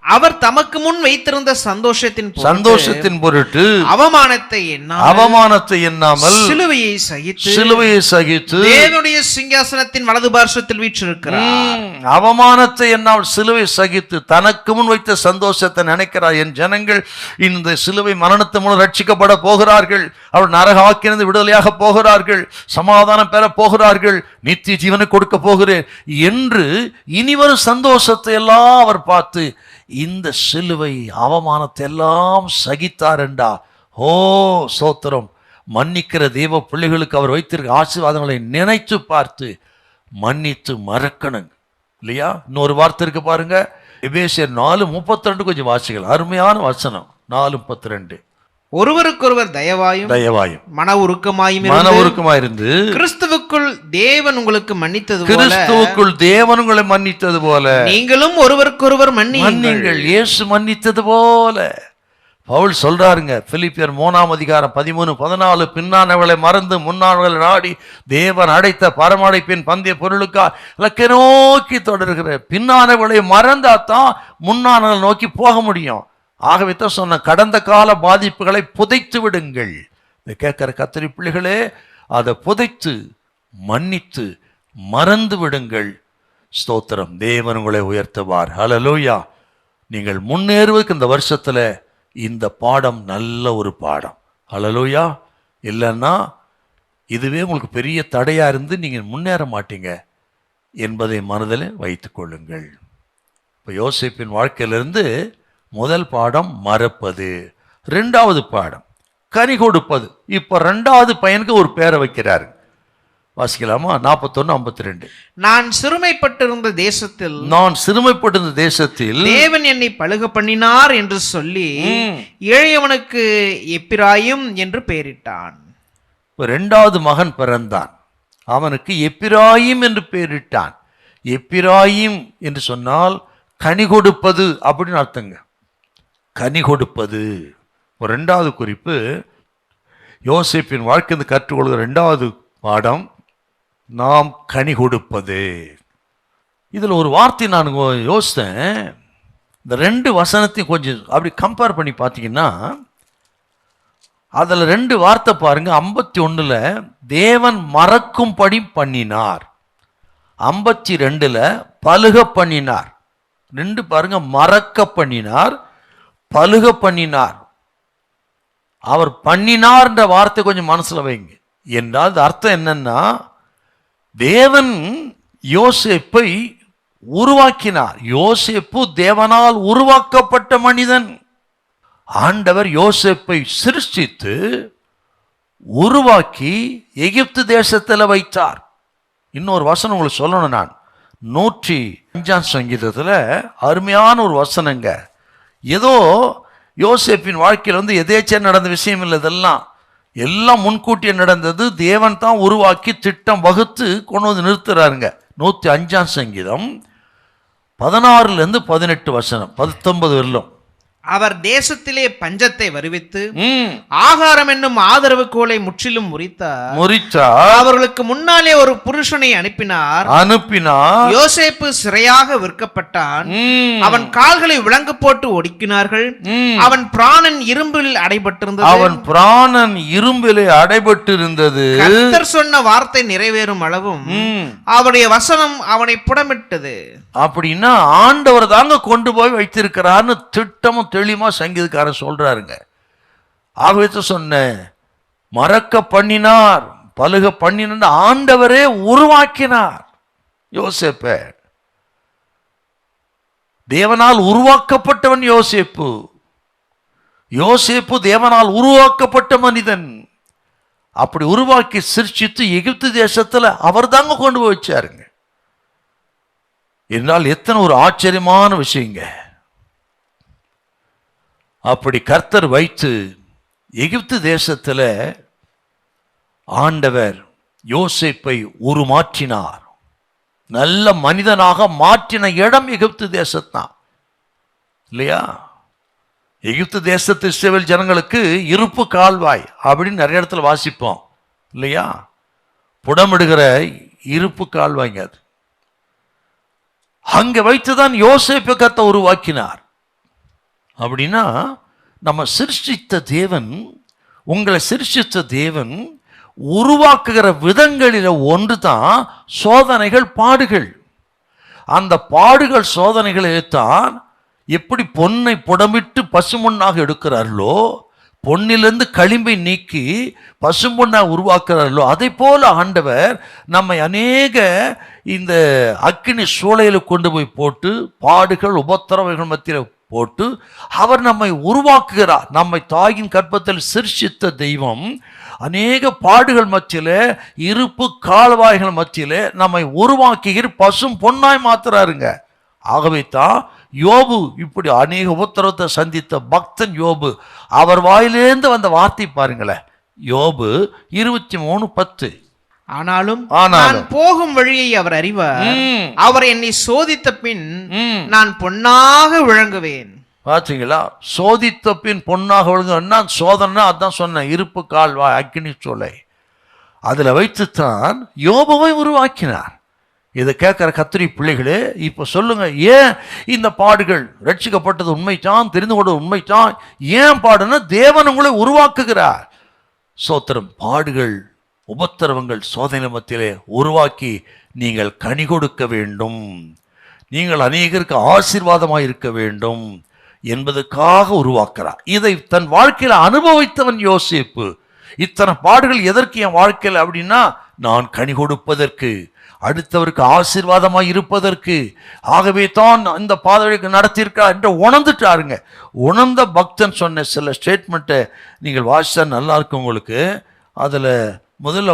அவர் தமக்கு முன் வைத்திருந்த சந்தோஷத்தின் பொருட்டு அவமானத்தை எண்ணாமல் சிலுவையை சகித்து தேவனுடைய சிங்காசனத்தின் வலது பார்சத்தில் வீற்றிருக்கிறார். அவமானத்தை எண்ணாமல் சிலுவை சகித்து தனக்கு முன் வைத்த சந்தோஷத்தை நினைக்கிறார். என் ஜனங்கள் இந்த சிலுவை மரணத்தின் மூலம் ரட்சிக்கப்பட போகிறார்கள், அவர் நரகாக்கிலிருந்து விடுதலையாக போகிறார்கள், சமாதானம் பெற போகிறார்கள், நித்திய ஜீவனை கொடுக்க போகிறேன் என்று இனிவரும் சந்தோஷத்தை எல்லாம் அவர் பார்த்து இந்த சிலுவை அவமானத்தை எல்லாம் சகித்தார் என்றா. ஓ சோத்திரம். மன்னிக்கிற தேவ பிள்ளைகளுக்கு அவர் வைத்திருக்க ஆசீர்வாதங்களை நினைத்து பார்த்து மன்னித்து மறக்கணும் இல்லையா? இன்னொரு வார்த்தை இருக்கு பாருங்க, எபேசியர் 4:32 கொஞ்சம் வாசிகள். அருமையான வசனம். 4:32. ஒருவருக்கொருவர் தயவாயும் மன உருக்கமாயிருந்து கிறிஸ்துவுக்குள் தேவன் உங்களுக்கு மன்னித்தது போல நீங்களும் ஒருவருக்கொருவர் மன்னியுங்கள், இயேசு மன்னித்தது போல. பவுல் சொல்றாருங்க, பிலிப்பியர் 3ஆம் அதிகாரம் 13-14, பின்னானவர்களை மறந்து முன்னானவர்களை நாடி தேவன் அடைத்த பரமடைப்பின் பந்தய பொருளுக்கா இலக்கை நோக்கி தொடர்கிற. பின்னானவர்களை மறந்தாதான் முன்னானவர்களை நோக்கி போக முடியும். ஆகவே தான் சொன்ன, கடந்த கால பாதிப்புகளை புதைத்து விடுங்கள். இதை கேட்கிற கத்திரி பிள்ளைகளே, அதை புதைத்து மன்னித்து மறந்து விடுங்கள். ஸ்தோத்திரம். தேவன் உங்களை உயர்த்துவார். ஹல்லேலூயா. நீங்கள் முன்னேறுவதற்கு இந்த வருஷத்துல இந்த பாடம் நல்ல ஒரு பாடம். ஹல்லேலூயா. இல்லைன்னா இதுவே உங்களுக்கு பெரிய தடையா இருந்து நீங்கள் முன்னேற மாட்டீங்க என்பதை மனதில் வைத்துக் கொள்ளுங்கள். இப்போ யோசேப்பின் வாழ்க்கையிலிருந்து முதல் பாடம் மறப்பது, 2வது பாடம் கனி கொடுப்பது. இப்போ 2வது பையனுக்கு ஒரு பேரை வைக்கிறாரு. வாசிக்கலாமா? 41:52. நான் சிறுமைப்பட்டிருந்த தேசத்தில் தேவன் என்னை பழுக பண்ணினார் என்று சொல்லி இளையவனுக்கு எப்பிராயிம் என்று பெயரிட்டான். 2வது மகன் பிறந்தான், அவனுக்கு எப்பிராயிம் என்று பெயரிட்டான். எப்பிராயிம் என்று சொன்னால் கனி கொடுப்பது அப்படின்னு அர்த்தங்க. கனி கொடுப்பது. 2வது குறிப்பு, யோசேப்பின் வாழ்க்கை கற்றுக்கொள்கிற 2வது பாடம் நாம் கனி கொடுப்பது. இதில் ஒரு வார்த்தை நான் யோசித்தேன். இந்த 2 வசனத்தையும் கொஞ்சம் அப்படி கம்பேர் பண்ணி பார்த்தீங்கன்னா, அதில் 2 வார்த்தை பாருங்க. 51 தேவன் மறக்கும்படி பண்ணினார், 52 பலுக பண்ணினார். 2 பாருங்க, மறக்க பண்ணினார், பலுக பண்ணினார். அவர் பண்ணினார்ன்ற வார்த்தை கொஞ்சம் மனசுல வைங்க. என்றால் அர்த்தம் என்னன்னா, தேவன் யோசேப்பை உருவாக்கினார். யோசேப்பு தேவனால் உருவாக்கப்பட்ட மனிதன். ஆண்டவர் யோசேப்பை சிருஷ்டித்து உருவாக்கி எகிப்து தேசத்தில் வைத்தார். இன்னொரு வசனம் உங்களுக்கு சொல்லணும். நான் 105ஆம் சங்கீதத்தில் அருமையான ஒரு வசனங்க. ஏதோ யோசேப்பின் வாழ்க்கையில் எதேச்சா நடந்த விஷயம் இல்லை, எல்லாம் முன்கூட்டியே நடந்தது. தேவன் தான் உருவாக்கி திட்டம் வகுத்து கொண்டு வந்து நிறுத்துறாருங்க. 105ஆம் சங்கீதம் 16-18 வசனம் 19 வரலும். அவர் தேசத்திலே பஞ்சத்தை வருவித்து ஆகாரம் என்னும் ஆதரவு கோலை முற்றிலும் முறித்தார். அவர்களுக்கு முன்னாலே ஒரு புருஷனை அனுப்பினார். யோசேப்பு சிறையாக விற்கப்பட்டான். அவன் கால்களை விலங்கு போட்டு ஒடுக்கினார்கள். அவன் பிராணன் இரும்பில் அடைபட்டிருந்தது. கர்த்தர் சொன்ன வார்த்தை நிறைவேறும் அளவும் அவருடைய வசனம் அவனை புடமிட்டது. அப்படின்னா ஆண்டவர் தாங்க கொண்டு போய் வைத்திருக்கிறார்னு திட்டமும் தெளிவா சங்கீதக்காரன் சொல்றாருங்க. ஆகவே சொன்ன மறக்க பண்ணினார், பலுக பண்ணின ஆண்டவரே உருவாக்கினார் யோசேப்பை. தேவனால் உருவாக்கப்பட்டவன் யோசேப்பு. யோசேப்பு தேவனால் உருவாக்கப்பட்ட மனிதன். அப்படி உருவாக்கி சிருஷ்டித்து எகிப்து தேசத்துல அவர் தாங்க கொண்டு போய் வச்சாருங்க. என்றால் எத்தனை ஒரு ஆச்சரியமான விஷயங்க. அப்படி கர்த்தர் வைத்து எகிப்து தேசத்துல ஆண்டவர் யோசேப்பை உருமாற்றினார். நல்ல மனிதனாக மாற்றின இடம் எகிப்து தேசத்தான் இல்லையா? எகிப்து தேசத்து இஸ்ரவேல் ஜனங்களுக்கு இருப்பு கால்வாய் அப்படின்னு நிறைய இடத்துல வாசிப்போம் இல்லையா? புடமிடுகிற இருப்பு கால்வாய்ங்க. அது அங்க வைத்துதான் யோசேப்பை கர்த்தர் உருவாக்கினார். அப்படின்னா நம்ம சிருஷ்டித்த தேவன், உங்களை சிருஷ்டித்த தேவன் உருவாக்குகிற விதங்களில் ஒன்று தான் சோதனைகள், பாடுகள். அந்த பாடுகள் சோதனைகளில்தான் எப்படி பொன்னை புடமிட்டு பசுமொன்னாக எடுக்கிறார்களோ, பொன்னிலிருந்து களிம்பை நீக்கி பசும்பொன்னாக உருவாக்குறார்களோ, அதை போல ஆண்டவர் நம்மை அநேக இந்த அக்கினி சூளையில் கொண்டு போய் போட்டு பாடுகள் உபத்திரவங்கள் மத்தியில் போட்டு அவர் நம்மை உருவாக்குகிறார். நம்மை தாயின் கர்ப்பத்தில் சிருஷ்டித்த தெய்வம் அநேக பாடுகள் மத்தியிலே, இருப்பு கால்வாய்கள் மத்தியிலே நம்மை உருவாக்குகிற பசும் பொன்னாய் மாத்துறாருங்க. ஆகவே தான் யோபு இப்படி அநேக உபத்திரவத்தை சந்தித்த பக்தன் யோபு, அவர் வாயிலேந்து வந்த வார்த்தை பாருங்களேன். யோபு 23:10. ஆனாலும் நான் போகும் வழியை அவர் அறிவார். அவர் என்னை சோதித்த பின் நான் பொன்னாக விளங்குவேன். பாத்தீங்களா? சோதித்த பின் பொன்னாக விளங்குன்னா சோதனை, அதான் சொன்ன இருப்பு கால்வாய் அக்கினி சோலை. அதுல வைத்துத்தான் யோபுவை உருவாக்கினார். இதை கேட்கிற கத்திரி பிள்ளைகளே, இப்ப சொல்லுங்க, ஏன் இந்த பாடுகள்? ரட்சிக்கப்பட்டது உண்மைதான், தெரிந்து கொண்டது உண்மைதான். ஏன் பாடுன்னா தேவன் உங்களை உருவாக்குகிறார். சோத்திரம். பாடுகள் உபத்திரவங்கள் சோதனை மத்தியிலே உருவாக்கி நீங்கள் கனி கொடுக்க வேண்டும், நீங்கள் அநேகருக்கு ஆசீர்வாதமாக இருக்க வேண்டும் என்பதற்காக உருவாக்குறார். இதை தன் வாழ்க்கையில் அனுபவித்தவன் யோசேப்பு. இத்தனை பாடுகள் எதற்கு என் வாழ்க்கையில் அப்படின்னா, நான் கனி கொடுப்பதற்கு, அடுத்தவருக்கு ஆசீர்வாதமாக இருப்பதற்கு. ஆகவே தான் இந்த பாதைக்கு நடத்தியிருக்கார் என்று உணர்ந்துட்டாருங்க. உணர்ந்த பக்தன் சொன்ன சில ஸ்டேட்மெண்ட்டை நீங்கள் வாசிச்சா நல்லா இருக்கும் உங்களுக்கு. அதில் முதல்ல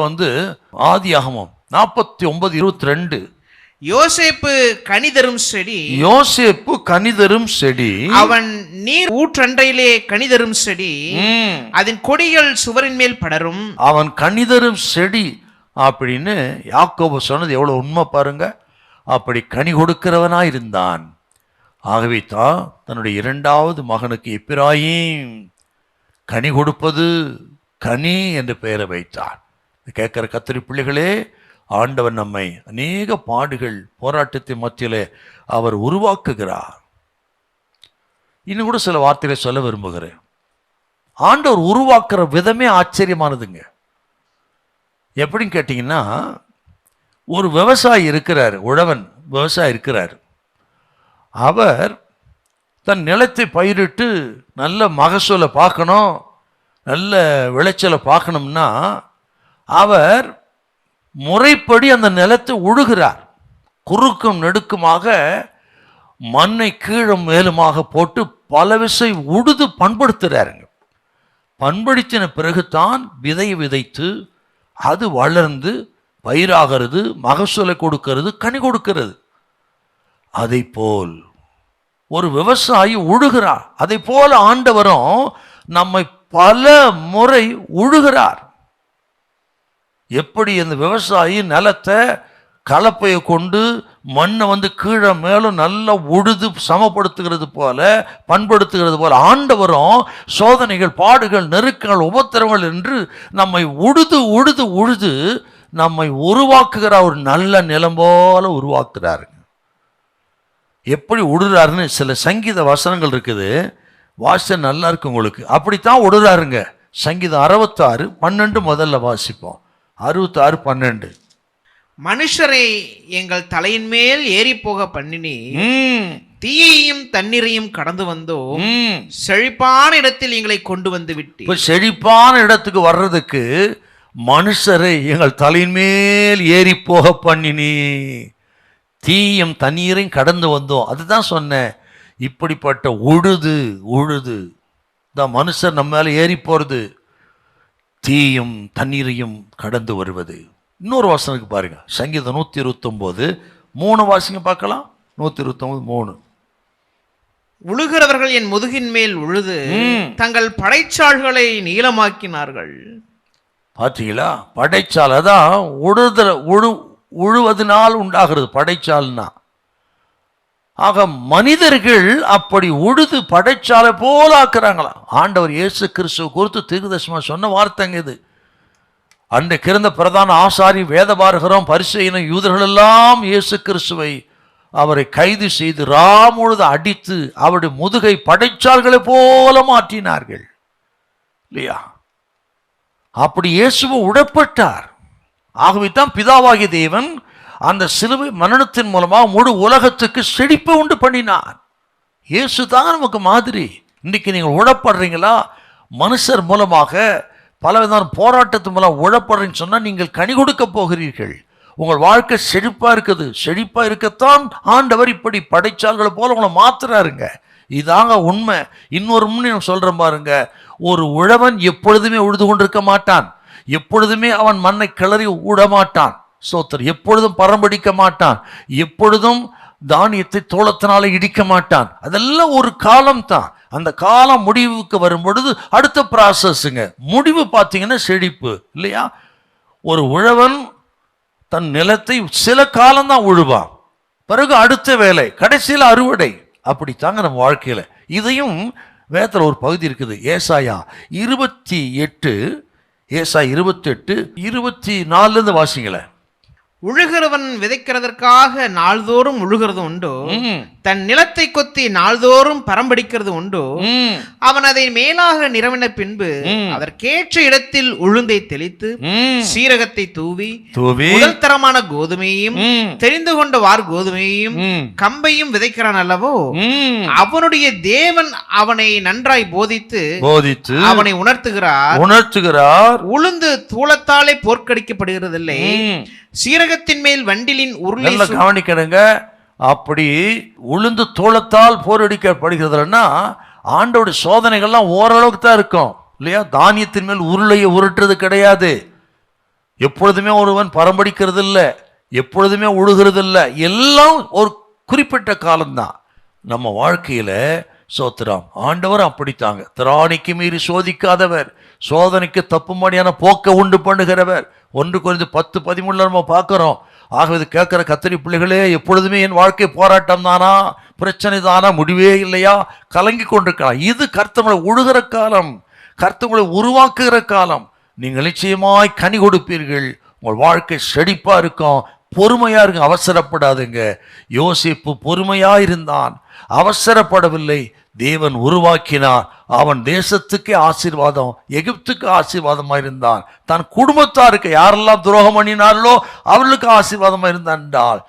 ஆதியாகமம் 49:22. யோசேப்பு கனிதரும் செடி, யோசேப்பு கனிதரும் செடி, அவன் நீர் ஊற்றண்டையிலே கனிதரும் செடி, அதன் கொடிகள் சுவரின் மேல் படரும். அவன் கனிதரும் செடி அப்படின்னு யாக்கோபு சொன்னது எவ்வளவு உண்மை பாருங்க. அப்படி கனி கொடுக்கிறவனாய் இருந்தான். ஆகவே தான் தன்னுடைய இரண்டாவது மகனுக்கு எப்பிராயீம், கனி கொடுப்பது கனி என்று பெயரை வைத்தான். கேட்கிற கத்திரி பிள்ளைகளே, ஆண்டவர் நம்மை அநேக பாடுகள் போராட்டத்தின் மத்தியிலே அவர் உருவாக்குகிறார். இன்னும் கூட சில வார்த்தைகளை சொல்ல விரும்புகிறேன். ஆண்டவர் உருவாக்குற விதமே ஆச்சரியமானதுங்க. எப்படின்னு கேட்டீங்கன்னா, ஒரு விவசாயி இருக்கிறார், உழவன் விவசாயி இருக்கிறார். அவர் தன் நிலத்தை பயிரிட்டு நல்ல மகசூலை பார்க்கணும், நல்ல விளைச்சலை பார்க்கணும்னா அவர் முறைப்படி அந்த நிலத்தை உழுகிறார். குறுக்கும் நெடுக்குமாக மண்ணை கீழும் மேலுமாக போட்டு பல விசை உழுது பண்படுத்துகிறாருங்க. பண்படுத்தின பிறகுதான் விதையை விதைத்து அது வளர்ந்து பயிராகிறது, மகசூலை கொடுக்கிறது, கனி கொடுக்கிறது. அதை போல் ஒரு விவசாயி உழுகிறார். அதை போல ஆண்டவரும் நம்மை பல முறை உழுகிறார். எப்படி அந்த விவசாயி நிலத்தை கலப்பையை கொண்டு மண்ணை கீழே மேலும் நல்லா உழுது சமப்படுத்துகிறது போல, பண்படுத்துகிறது போல, ஆண்டவரும் சோதனைகள், பாடுகள், நெருக்கங்கள், உபத்திரங்கள் என்று நம்மை உழுது உழுது உழுது நம்மை உருவாக்குகிற ஒரு நல்ல நிலம் போல உருவாக்குறாருங்க. எப்படி உழுறாருன்னு சில சங்கீத வசனங்கள் இருக்குது, வாசிச்சா நல்லா இருக்கு உங்களுக்கு. அப்படித்தான் உழுறாருங்க. சங்கீதம் 66:12 முதல்ல வாசிப்போம். 66:12. மனுஷரை எங்கள் தலையின் மேல் ஏறி போக பண்ணினி, தீயையும் தண்ணீரையும் கடந்து வந்தோம், செழிப்பான இடத்தில் எங்களை கொண்டு வந்து விட்டு. செழிப்பான இடத்துக்கு வர்றதுக்கு மனுஷரை எங்கள் தலையின் மேல் ஏறி போக பண்ணினி. தீயும் தண்ணீரையும் கடந்து வந்தோம். அதுதான் சொன்னேன். இப்படிப்பட்ட உழுது தான் மனுஷர் நம்ம மேல ஏறி போறது, தீயும் தண்ணீரையும் கடந்து வருவது. இன்னொரு வசனத்துக்கு பாருங்க, சங்கீதம் 129 3 வாசிங்க பார்க்கலாம். 129 3. உழுகிறவர்கள் என் முதுகின் மேல் உழுது தங்கள் படைச்சாள்களை நீளமாக்கினார்கள். பார்த்தீங்களா? படைச்சால் அதான் உழுவதனால் உண்டாகிறது படைச்சால்னா. ஆக மனிதர்கள் அப்படி உழுது படைச்சாலை போல ஆக்குறாங்களா. ஆண்டவர் இயேசு கிறிஸ்துவ குறித்து தீர்க்கதரிசனமா சொன்ன வார்த்தைங்க இது. அன்றைக்கு இருந்த பிரதான ஆசாரி, வேதபாரகரும், பரிசேயனும், யூதர்கள் எல்லாம் இயேசு கிறிஸ்துவை அவரை கைது செய்து ராமுழுது அடித்து அவருடைய முதுகை படைச்சால்களை போல மாற்றினார்கள் இல்லையா? அப்படி இயேசுவை உடப்பட்டார். ஆகவே தான் பிதாவாகிய தேவன் அந்த சிலுவை மரணத்தின் மூலமாக முழு உலகத்துக்கு செழிப்பை உண்டு பண்ணினார். இயேசு தான் நமக்கு மாதிரி. இன்னைக்கு நீங்கள் உழப்படுறீங்களா? மனுஷர் மூலமாக பலவிதமான போராட்டத்து மூலம் உழப்படுறீங்கன்னு சொன்னால் நீங்கள் கனி கொடுக்க போகிறீர்கள். உங்கள் வாழ்க்கை செழிப்பா இருக்குது. செழிப்பா இருக்கத்தான் ஆண்டவர் இப்படி படைச்சால்களை போல உங்களை மாத்துறாருங்க. இதாங்க உண்மை. இன்னொரு உண்மை நான் சொல்றேன் பாருங்க. ஒரு உழவன் எப்பொழுதுமே உழுது கொண்டிருக்க மாட்டான். எப்பொழுதுமே அவன் மண்ணை கிளறி விட மாட்டான். சோத்தர் எப்பொழுதும் பரம்படிக்க மாட்டான். எப்பொழுதும் தானியத்தை தோளத்தினால இடிக்க மாட்டான். அதெல்லாம் ஒரு காலம் தான். அந்த காலம் முடிவுக்கு வரும் பொழுது அடுத்த ப்ராசஸ்ங்க. முடிவு பார்த்தீங்கன்னா செழிப்பு இல்லையா? ஒரு உழவன் தன் நிலத்தை சில காலம்தான் உழுவான், பிறகு அடுத்த வேலை, கடைசியில் அறுவடை. அப்படித்தாங்க நம்ம வாழ்க்கையில. இதையும் வேதத்தில் ஒரு பகுதி இருக்குது. ஏசாயா 28 24 வாசிங்களேன். உழுகிறவன் விதைக்கிறதற்காக நாள்தோறும் உழுகிறது உண்டோ? தன் நிலத்தை கொத்தி நாள்தோறும் பரம்படிக்கிறது உண்டோ? அவன் அதை மேலாக நிரவின பின்பு அதற்கேற்ற இடத்தில் உளுந்தை தெளித்து சீரகத்தை தூவி முதல் தரமான கோதுமையையும் தெரிந்து கொண்ட வார் கோதுமையையும் கம்பையும் விதைக்கிறான் அல்லவோ? அவனுடைய தேவன் அவனை நன்றாய் போதித்து அவனை உணர்த்துகிறார். உளுந்து தூளத்தாலே போர்க்கடிக்கப்படுகிறதில்லை, சீரகத்தின் மேல் வண்டிலின் உருளை. கவனிக்கணுங்க. அப்படி உளுந்து தோளத்தால் போரடிக்கப்படுகிறதுனா ஆண்டோட சோதனைகள்லாம் ஓரளவுக்கு தான் இருக்கும் இல்லையா? தானியத்தின் மேல் உருளையை உருட்டுறது கிடையாது. எப்பொழுதுமே ஒருவன் பரம்படிக்கிறது இல்லை, எப்பொழுதுமே உழுகிறது இல்லை. எல்லாம் ஒரு குறிப்பிட்ட காலம்தான். நம்ம வாழ்க்கையில சோத்திரம் ஆண்டவர் அப்படித்தாங்க. திராணிக்கு மீறி சோதிக்காதவர், சோதனைக்கு தப்புமடியான போக்க உண்டு பண்ணுகிறவர். 1 Corinthians 10:13 நம்ம பார்க்கிறோம். ஆகவே இது கேட்கிற கத்திரி பிள்ளைகளே, எப்பொழுதுமே என் வாழ்க்கை போராட்டம் தானா, பிரச்சனை தானா, முடிவே இல்லையா, கலங்கி கொண்டிருக்கலாம். இது கர்த்தர்களை உழுகிற காலம், கர்த்தர்களை உருவாக்குகிற காலம். நீங்கள் நிச்சயமாய் கனி கொடுப்பீர்கள். உங்கள் வாழ்க்கை செழிப்பா இருக்கும். பொறுமையா இருங்க, அவசரப்படாதுங்க. யோசேப்பு பொறுமையா இருந்தான், அவசரப்படவில்லை. தேவன் உருவாக்கினார். அவன் தேசத்துக்கே ஆசீர்வாதம், எகிப்துக்கு ஆசீர்வாதமா இருந்தான். தன் குடும்பத்தாருக்கு யாரெல்லாம் துரோகம் பண்ணினார்களோ அவர்களுக்கு ஆசீர்வாதமா இருந்தான்.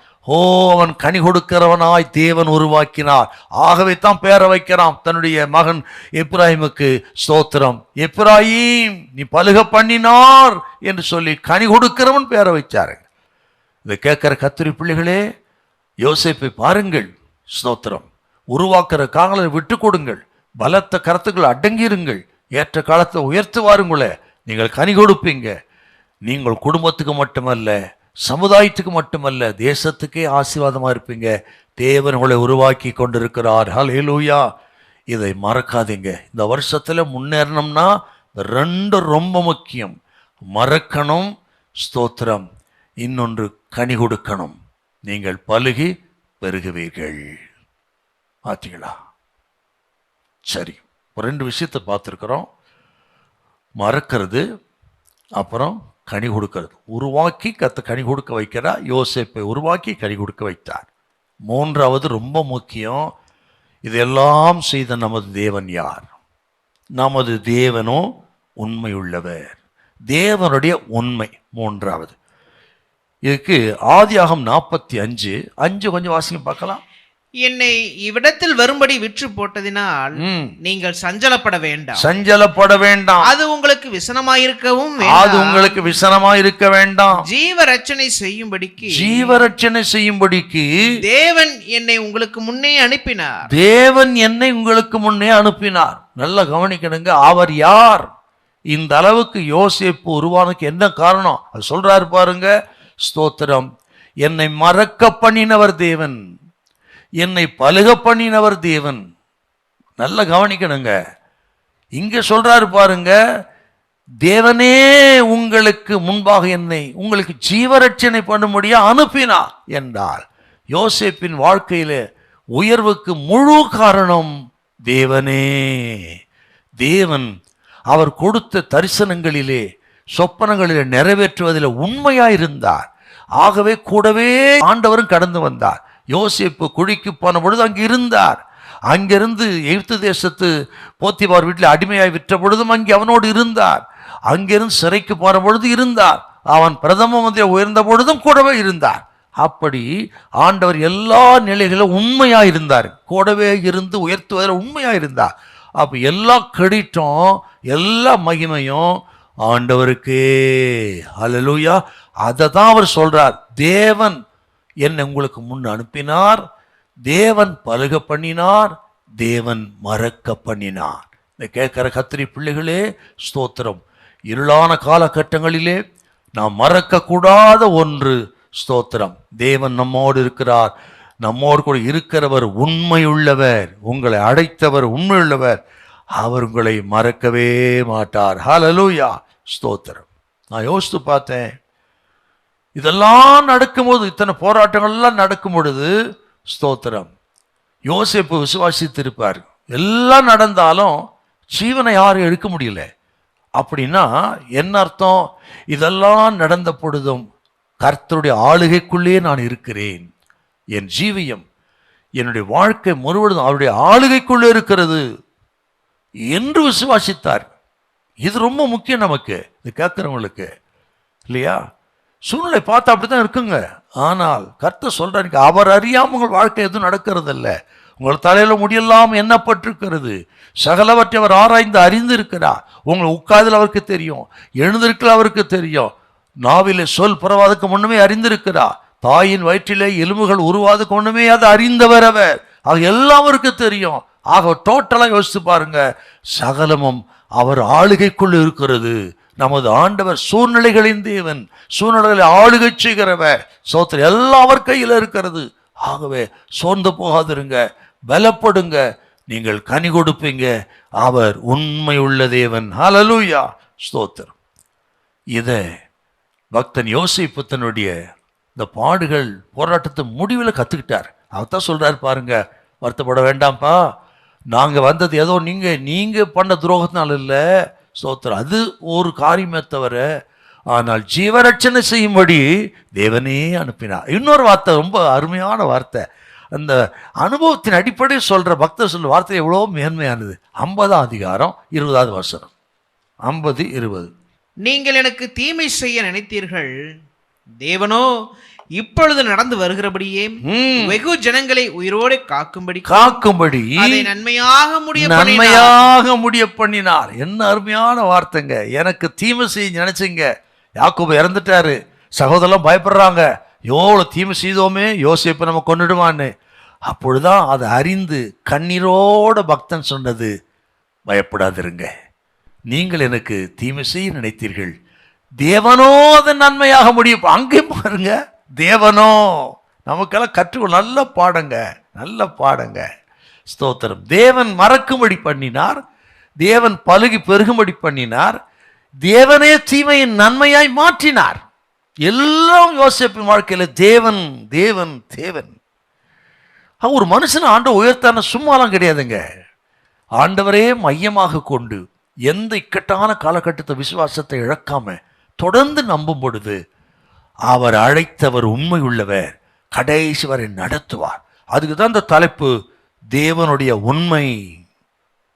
அவன் கனி கொடுக்கிறவனாய் தேவன் உருவாக்கினார். ஆகவே தான் பேரை வைக்கிறான் தன்னுடைய மகன் எப்ராஹிமுக்கு. ஸ்தோத்திரம், எப்ராஹிம் நீ பலுக பண்ணினார் என்று சொல்லி கனி கொடுக்கிறவன் பேரை வச்சாரு. இதை கேட்கிற கத்திரி பிள்ளைகளே, யோசேப்பை பாருங்கள். ஸ்தோத்திரம், உருவாக்குற காலங்களை விட்டு கொடுங்கள், பலத்த கருத்துக்கள் அடங்கிருங்கள், ஏற்ற காலத்தை உயர்த்து வாருங்களே. நீங்கள் கனி கொடுப்பீங்க. நீங்கள் குடும்பத்துக்கு மட்டுமல்ல, சமுதாயத்துக்கு மட்டுமல்ல, தேசத்துக்கே ஆசீர்வாதமா இருப்பீங்க. தேவன் உங்களை உருவாக்கி கொண்டிருக்கிறார். ஹல்லேலூயா. இதை மறக்காதீங்க. இந்த வருஷத்துல முன்னேறணும்னா 2 ரொம்ப முக்கியம். மறக்கணும், ஸ்தோத்திரம். இன்னொன்று கனி கொடுக்கணும். நீங்கள் பலுகி பெருகுவீர்கள். பார்த்தீங்களா? சரி, 2 விஷயத்தை பார்த்துருக்கிறோம். மறக்கிறது, அப்புறம் கனி கொடுக்கிறது. உருவாக்கி கனி கொடுக்க வைக்கிறா. யோசேப்பை உருவாக்கி கனி கொடுக்க வைத்தார். 3வது ரொம்ப முக்கியம். இதெல்லாம் செய்த நமது தேவன் யார்? நமது தேவனோ உண்மையுள்ளவர். தேவனுடைய உண்மை 3வது. இதுக்கு ஆதியாகமம் 45:5 கொஞ்சம் வாசிங்க பார்க்கலாம். என்னை இவ்விடத்தில் வரும்படி விற்று போட்டதினால் நீங்கள் சஞ்சலப்பட வேண்டாம். சஞ்சலப்பட வேண்டாம். அது உங்களுக்கு விசனமாயிருக்கவும் அது வேண்டாம். உங்களுக்கு விசனமாயிருக்க வேண்டாம். ஜீவரட்சணை செய்யும்படிக்கு தேவன் என்னை உங்களுக்கு முன்னே அனுப்பினார். தேவன் என்னை உங்களுக்கு முன்னே அனுப்பினார். நல்லா கவனிக்கணுங்க. அவர் யார்? இந்த அளவுக்கு யோசேப்பு உருவானுக்கு என்ன காரணம்? அது சொல்றாரு பாருங்க. ஸ்தோத்திரம். என்னை மறக்க பண்ணினவர் தேவன், என்னை பலுக பண்ணினவர் தேவன். நல்லா கவனிக்கணுங்க. இங்க சொல்றாரு பாருங்க, தேவனே உங்களுக்கு முன்பாக என்னை உங்களுக்கு ஜீவரட்சணை பண்ணும்படியா அனுப்பினார் என்றார். யோசேப்பின் வாழ்க்கையில உயர்வுக்கு முழு காரணம் தேவனே. தேவன் அவர் கொடுத்த தரிசனங்களிலே சொப்பனங்களிலே நிறைவேற்றுவதில் உண்மையாயிருந்தார். ஆகவே கூடவே ஆண்டவரும் கடந்து வந்தார். யோசேப்பு குழிக்கு போன பொழுது அங்கு இருந்தார். அங்கிருந்து எகிப்து தேசத்து போத்திபார் வீட்டில் அடிமையாய் விற்ற பொழுதும் அங்கே அவனோடு இருந்தார். அங்கிருந்து சிறைக்கு போன பொழுது இருந்தார். அவன் பிரதம மந்திரி உயர்ந்த பொழுதும் கூடவே இருந்தார். அப்படி ஆண்டவர் எல்லா நிலைகளிலும் உண்மையாயிருந்தார். கூடவே இருந்து உயர்த்துவதில் உண்மையாயிருந்தார். அப்போ எல்லா கிரெடிட்டும் எல்லா மகிமையும் ஆண்டவருக்கே. ஹல்லேலூயா. அதை தான் அவர் சொல்றார். தேவன் என்னை உங்களுக்கு முன் அனுப்பினார், தேவன் பலுக பண்ணினார், தேவன் மறக்க பண்ணினார். இந்த கேட்கிற கத்திரி பிள்ளைகளே, ஸ்தோத்திரம். இருளான காலகட்டங்களிலே நாம் மறக்கக்கூடாத ஒன்று ஸ்தோத்திரம். தேவன் நம்மோடு இருக்கிறார். நம்மோடு கூட இருக்கிறவர் உண்மையுள்ளவர். உங்களை அழைத்தவர் உண்மையுள்ளவர். அவர் உங்களை மறக்கவே மாட்டார். ஹல்லேலூயா. ஸ்தோத்திரம். நான் யோசித்து பார்த்தேன், இதெல்லாம் நடக்கும்போது, இத்தனை போராட்டங்கள்லாம் நடக்கும் பொழுது ஸ்தோத்திரம், யோசேப்பு விசுவாசித்திருப்பார். எல்லாம் நடந்தாலும் ஜீவனை யாரும் எடுக்க முடியல. அப்படின்னா என்ன அர்த்தம்? இதெல்லாம் நடந்த பொழுதும் கர்த்தருடைய ஆளுகைக்குள்ளே நான் இருக்கிறேன். என் ஜீவியம், என்னுடைய வாழ்க்கை முழுவதும் அவருடைய ஆளுகைக்குள்ளே இருக்கிறது என்று விசுவாசித்தார். இது ரொம்ப முக்கியம் நமக்கு, இது கேட்கிறவங்களுக்கு இல்லையா? சூழ்நிலை பார்த்தா அப்படித்தான் இருக்குங்க. ஆனால் கர்த்தர் சொல்றாரு, அவர் அறியாம உங்கள் வாழ்க்கை எதுவும் நடக்கிறது இல்லை. உங்கள் தலையில முடியெல்லாம் எண்ணப்பட்டிருக்கிறது. சகலவற்றை அவர் ஆராய்ந்து அறிந்து இருக்கிறார். உங்களை உட்காதில் அவருக்கு தெரியும், எழுந்திருக்கல அவருக்கு தெரியும். நாவிலே சொல் புறவாதுக்கு முன்னுமே அறிந்திருக்கிறார். தாயின் வயிற்றிலே எலும்புகள் உருவாதுக்கு முன்னுமே அதை அறிந்தவர் அவர். ஆக எல்லாம் அவருக்கு தெரியும். ஆக டோட்டலா யோசித்து பாருங்க, சகலமும் அவர் ஆளுகைக்குள் இருக்கிறது. நமது ஆண்டவர் சூழ்நிலைகளின் தேவன், சூழ்நிலைகளை ஆளுகை செய்கிறவர். சோத்திரம் எல்லாம் அவர் கையில் இருக்கிறது. ஆகவே சோர்ந்து போகாதிருங்க, பலப்படுங்க, நீங்கள் கனி கொடுப்பீங்க. அவர் உண்மை உள்ள தேவன். ஹல்லேலூயா. ஸ்தோத்திரம். இதை பக்தன் யோசேப்பு தன்னுடைய இந்த பாடுகள் போராட்டத்தை முடிவில் கத்துக்கிட்டார். அவர்தான் சொல்றாரு பாருங்க, வருத்தப்பட வேண்டாம்ப்பா, நாங்க வந்தது ஏதோ நீங்க பண்ண துரோகத்தினால இல்லை. ஸ்தோத்திரம். அது ஒரு காரியமே தவிர, ஆனால் ஜீவரட்சணை செய்யும்படி தேவனே அனுப்பினார். இன்னொரு வார்த்தை, ரொம்ப அருமையான வார்த்தை. அந்த அனுபவத்தின் அடிப்படையில் சொல்ற பக்தர் சொல்ற வார்த்தை எவ்வளோ மேன்மையானது. 50ஆம் அதிகாரம் 20வது வசனம். 50:20. நீங்கள் எனக்கு தீமை செய்ய நினைத்தீர்கள், தேவனோ இப்பொழுது நடந்து வருகிறபடியே வெகு ஜனங்களை உயிரோடு காக்கும்படி அதை நன்மையாக முடிய பண்ணினார். என்ன அருமையான வார்த்தைங்க. எனக்கு தீமை செய்ய நினைச்சீங்க. யாக்கோபு இறந்துட்டாரு, சகோதரன் பயப்படுறாங்க, எவ்வளோ தீமை செய்தோமே, யோசேப்பை நம்ம கொண்டுடுவான்னு. அப்பொழுதுதான் அதை அறிந்து கண்ணீரோட பக்தன் சொன்னது, பயப்படாதிருங்க, நீங்கள் எனக்கு தீமை செய்ய நினைத்தீர்கள், தேவனோ அதை நன்மையாக முடியும். அங்கே பாருங்க, தேவனோ நமக்கெல்லாம் கற்றுக்கொள்ள நல்ல பாடங்க, நல்ல பாடங்க. ஸ்தோத்திரம். தேவன் மறக்கும்படி பண்ணினார், தேவன் பலுகி பெருகும்படி பண்ணினார், தேவனே தீமையின் நன்மையாய் மாற்றினார். எல்லாம் யோசேப்பின் வாழ்க்கையில தேவன் தேவன் தேவன். ஒரு மனுஷன் ஆண்டவர் உயர்த்தான சும்மாலாம் கிடையாதுங்க. ஆண்டவரே மையமாக கொண்டு எந்த இக்கட்டான காலகட்டத்தை விசுவாசத்தை இழக்காம தொடர்ந்து நம்பும் பொழுது அவர் அழைத்தவர் உண்மை உள்ளவர், கடைசி வரை நடத்துவார். அதுக்கு தான் இந்த தலைப்பு, தேவனுடைய உண்மை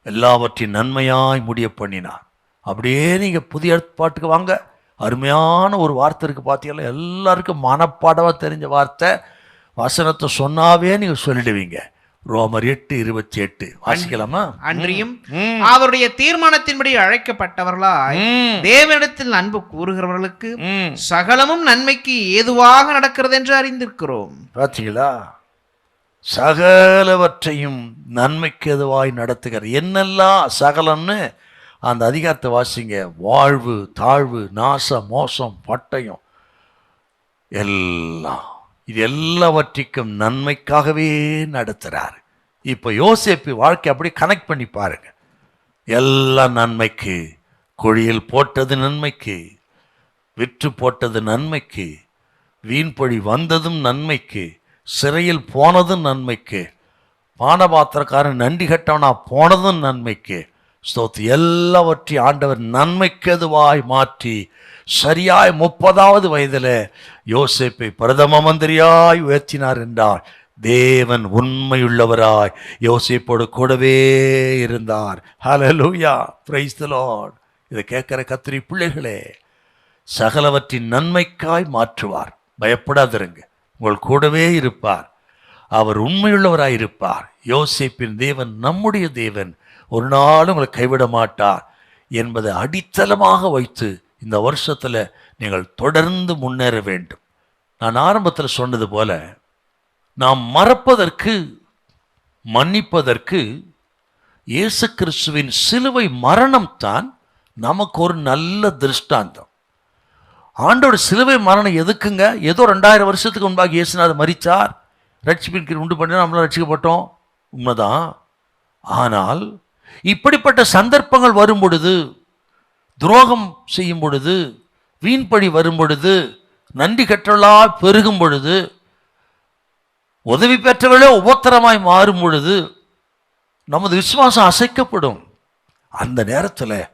எல்லாவற்றையும் நன்மையாய் முடிய பண்ணினார். அப்படியே நீங்க புதிய ஏற்பாட்டுக்கு வாங்க, அருமையான ஒரு வார்த்தை இருக்கு பார்த்தீங்களா, எல்லாருக்கும் மனப்பாடமாக தெரிஞ்ச வார்த்தை. வசனத்தை சொன்னாவே நீங்க சொல்லிடுவீங்க. ரோமர் 8:28 வாசிக்கலாமா? அன்றியும் அவருடைய தீர்மானத்தின்படி அழைக்கப்பட்டவர்களாய் தேவனிடத்தில் அன்பு கூறுகிறவர்களுக்கு சகலமும் நன்மைக்கு ஏதுவாக நடக்கிறது என்று அறிந்திருக்கிறோம். பார்த்தீங்களா? சகலவற்றையும் நன்மைக்கு எதுவாய் நடத்துகிற. என்னெல்லாம் சகலம்னு அந்த அதிகாரத்தை வாசிங்க. வாழ்வு, தாழ்வு, நாசம், மோசம், பட்டயம், எல்லாம் இது எல்லாவற்றிற்கும் நன்மைக்காகவே நடத்துகிறார். இப்போ யோசேப்பு வாழ்க்கை அப்படியே கனெக்ட் பண்ணி பாருங்க. எல்லாம் நன்மைக்கு. குழியில் போட்டது நன்மைக்கு, விற்று போட்டது நன்மைக்கு, வீண்பொழி வந்ததும் நன்மைக்கு, சிறையில் போனதும் நன்மைக்கு, பானபாத்திரக்காரன் நன்றி கட்டவனா போனதும் நன்மைக்கு. ஸ்தோத்திரம். எல்லாவற்றையும் ஆண்டவர் நன்மைக்கு எதுவாய் மாற்றி சரியாய் 30வது வயதில் யோசேப்பை பிரதம மந்திரியாய் உயர்த்தினார் என்றால் தேவன் உண்மையுள்ளவராய் யோசேப்போடு கூடவே இருந்தார். ஹல்லேலூயா, பிரைஸ் தி லார்ட். இதை கேட்கிற கர்த்தருடைய பிள்ளைகளே, சகலவற்றின் நன்மைக்காய் மாற்றுவார். பயப்படாதிருங்க, உங்கள் கூடவே இருப்பார். அவர் உண்மையுள்ளவராய் இருப்பார். யோசேப்பின் தேவன் நம்முடைய தேவன். ஒரு நாளும் உங்களை கைவிட மாட்டார் என்பதை அடித்தளமாக வைத்து இந்த வருஷத்தில் நீங்கள் தொடர்ந்து முன்னேற வேண்டும். நான் ஆரம்பத்தில் சொன்னது போல, நாம் மறப்பதற்கு, மன்னிப்பதற்கு இயேசு கிறிஸ்துவின் சிலுவை மரணம் தான் நமக்கு ஒரு நல்ல திருஷ்டாந்தம். ஆண்டோட சிலுவை மரணம் எதுக்குங்க? ஏதோ 2000 வருஷத்துக்கு முன்பாக இயேசுநாதர் மரித்தார், ரட்சிப்பின் உண்டு பண்ணி நம்மளாம் ரட்சிக்கப்பட்டோம், உண்மைதான். ஆனால் இப்படிப்பட்ட சந்தர்ப்பங்கள் வரும் பொழுது, துரோகம் செய்யும் பொழுது, வீண்பழி வரும் பொழுது, நன்றி கற்றலா பெருகும் பொழுது, உதவி பெற்றவர்களே உபத்திரமாய் மாறும் பொழுது நமது விசுவாசம் அசைக்கப்படும். அந்த நேரத்தில்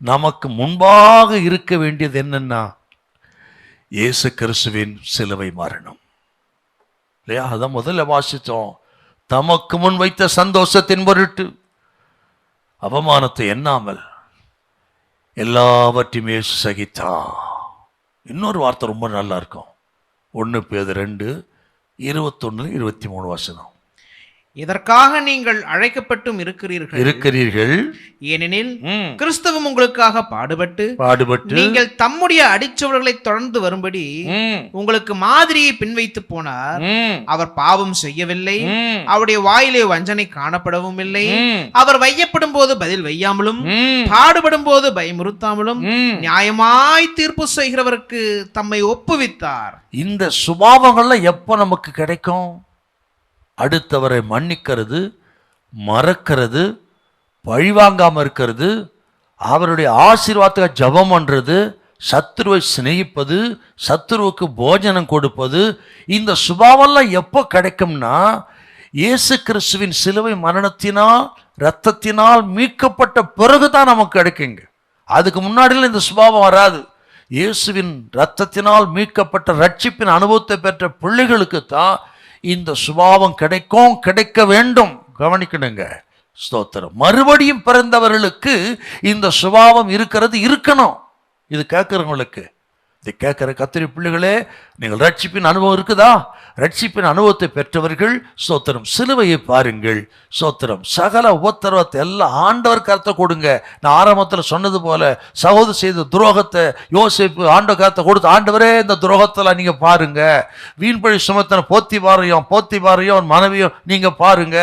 நமக்கு முன்பாக இருக்க வேண்டியது என்னன்னா, இயேசு கிறிஸ்துவின் சிலுவை மரணம் இல்லையா? அதான் முதல்ல வாசித்தோம். தமக்கு முன் வைத்த சந்தோஷத்தின் பொருட்டு அவமானத்தை எண்ணாமல் எல்லாவற்றையுமே சகித்தா. இன்னொரு வார்த்தை ரொம்ப நல்லா இருக்கும். 1 பேதுரு 2:21-23 வசனம். இதற்காக நீங்கள் அழைக்கப்பட்டும் இருக்கிறீர்கள். ஏனெனில் கிறிஸ்துவும் உங்களுக்காக பாடுபட்டு நீங்கள் தம்முடைய அடிச்சவர்களை தொடர்ந்து வரும்படி உங்களுக்கு மாதிரியை பின்வைத்து போனார். அவர் பாவம் செய்யவில்லை, அவருடைய வாயிலே வஞ்சனை காணப்படவும் இல்லை. அவர் வையப்படும் போது பதில் வையாமலும், பாடுபடும் போது பயமுறுத்தாமலும், நியாயமாய் தீர்ப்பு செய்கிறவருக்கு தம்மை ஒப்புவித்தார். இந்த சுபாவங்கள்லாம் எப்ப நமக்கு கிடைக்கும்? அடுத்தவரை மன்னிக்கிறது, மறக்கிறது, பழிவாங்காம இருக்கிறது, அவருடைய ஆசீர்வாதத்துக்கு ஜெபம் பண்றது, சத்துருவை சிநேகிப்பது, சத்துருவுக்கு போஜனம் கொடுப்பது. இந்த சுபாவெல்லாம் எப்போ கிடைக்கும்னா, இயேசு கிறிஸ்துவின் சிலுவை மரணத்தினால் இரத்தத்தினால் மீட்கப்பட்ட பிறகுதான் நமக்கு கிடைக்குங்க. அதுக்கு முன்னாடியில் இந்த சுபாவம் வராது. இயேசுவின் இரத்தத்தினால் மீட்கப்பட்ட ரட்சிப்பின் அனுபவத்தை பெற்ற பிள்ளைகளுக்கு தான் இந்த சுபாவம் கிடைக்கும், கிடைக்க வேண்டும். கவனிக்கணுங்க. ஸ்தோத்திரம். மறுபடியும் பிறந்தவர்களுக்கு இந்த சுபாவம் இருக்கணும். இது கேட்கிறவங்களுக்கு, இதை கேட்கிற கர்த்தருடைய பிள்ளைகளே, நீங்கள் ரட்சிப்பின் அனுபவம் இருக்குதா? ரட்சிப்பின் அனுபவத்தை பெற்றவர்கள் ஸ்தோத்திரம் சிலுவையை பாருங்கள். ஸ்தோத்திரம். சகல உபத்திரவத்தை எல்லாம் ஆண்டவர் கருத்தை கொடுங்க. நான் ஆரம்பத்தில் சொன்னது போல, சகோதரர் செய்த துரோகத்தை யோசேப்பு ஆண்டவர் கருத்தை கொடுத்து, ஆண்டவரே இந்த துரோகத்தில் நீங்க பாருங்க. வீண்பழி சுமத்தன போத்தி பாறையும் மனைவியும் நீங்க பாருங்க.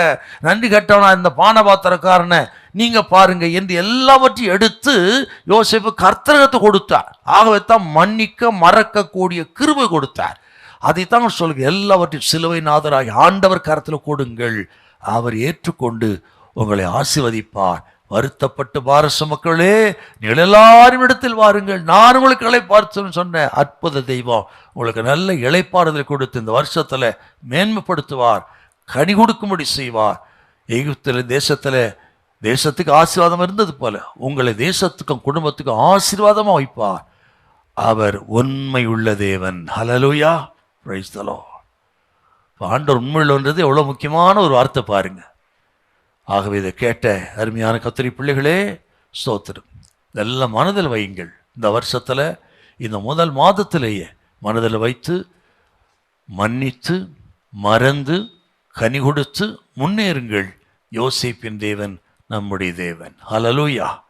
நன்றி கட்டவனா இந்த பானபாத்திரக்காரனை நீங்க பாருங்க என்று எல்லாவற்றையும் எடுத்து யோசேப்பு கர்த்தரகத்தை கொடுத்தார். ஆகவே தான் மன்னிக்க மறக்கக்கூடிய கிருபை கொடுத்தார். அதைத்தான் சொல்லுங்க. எல்லாவற்றையும் சிலுவை நாதராகி ஆண்டவர் கரத்தில் கொடுங்கள். அவர் ஏற்றுக்கொண்டு உங்களை ஆசீர்வதிப்பார். வருத்தப்பட்டு பாரச மக்களே, நீங்கள் எல்லாரும் இடத்தில் வாருங்கள், நான் உங்களுக்கு இளைப்பாறுவேன் சொன்ன அற்புத தெய்வம் உங்களுக்கு நல்ல இளைப்பாறுதலை கொடுத்து இந்த வருஷத்துல மேன்மைப்படுத்துவார், கனி கொடுக்கும்படி செய்வார். எகிப்தில் தேசத்துக்கு ஆசீர்வாதம் இருந்தது போல உங்களை தேசத்துக்கும் குடும்பத்துக்கும் ஆசீர்வாதமா வைப்பார். அவர் உண்மை உள்ள தேவன். ஹல்லேலூயா, பிரைஸ் தி லார்ட். ஆண்டவர் உண்மையுள்ளது எவ்வளவு முக்கியமான ஒரு வார்த்தை பாருங்க. ஆகவே இதை கேட்ட அருமையான கர்த்தருடைய பிள்ளைகளே, ஸ்தோத்திரம். இதெல்லாம் மனதில் வையுங்கள். இந்த வருஷத்துல இந்த முதல் மாதத்திலேயே மனதில் வைத்து மன்னித்து மறந்து கனி கொடுத்து முன்னேறுங்கள். யோசேப்பின் தேவன் நம்முடைய தேவன். ஹல்லேலூயா.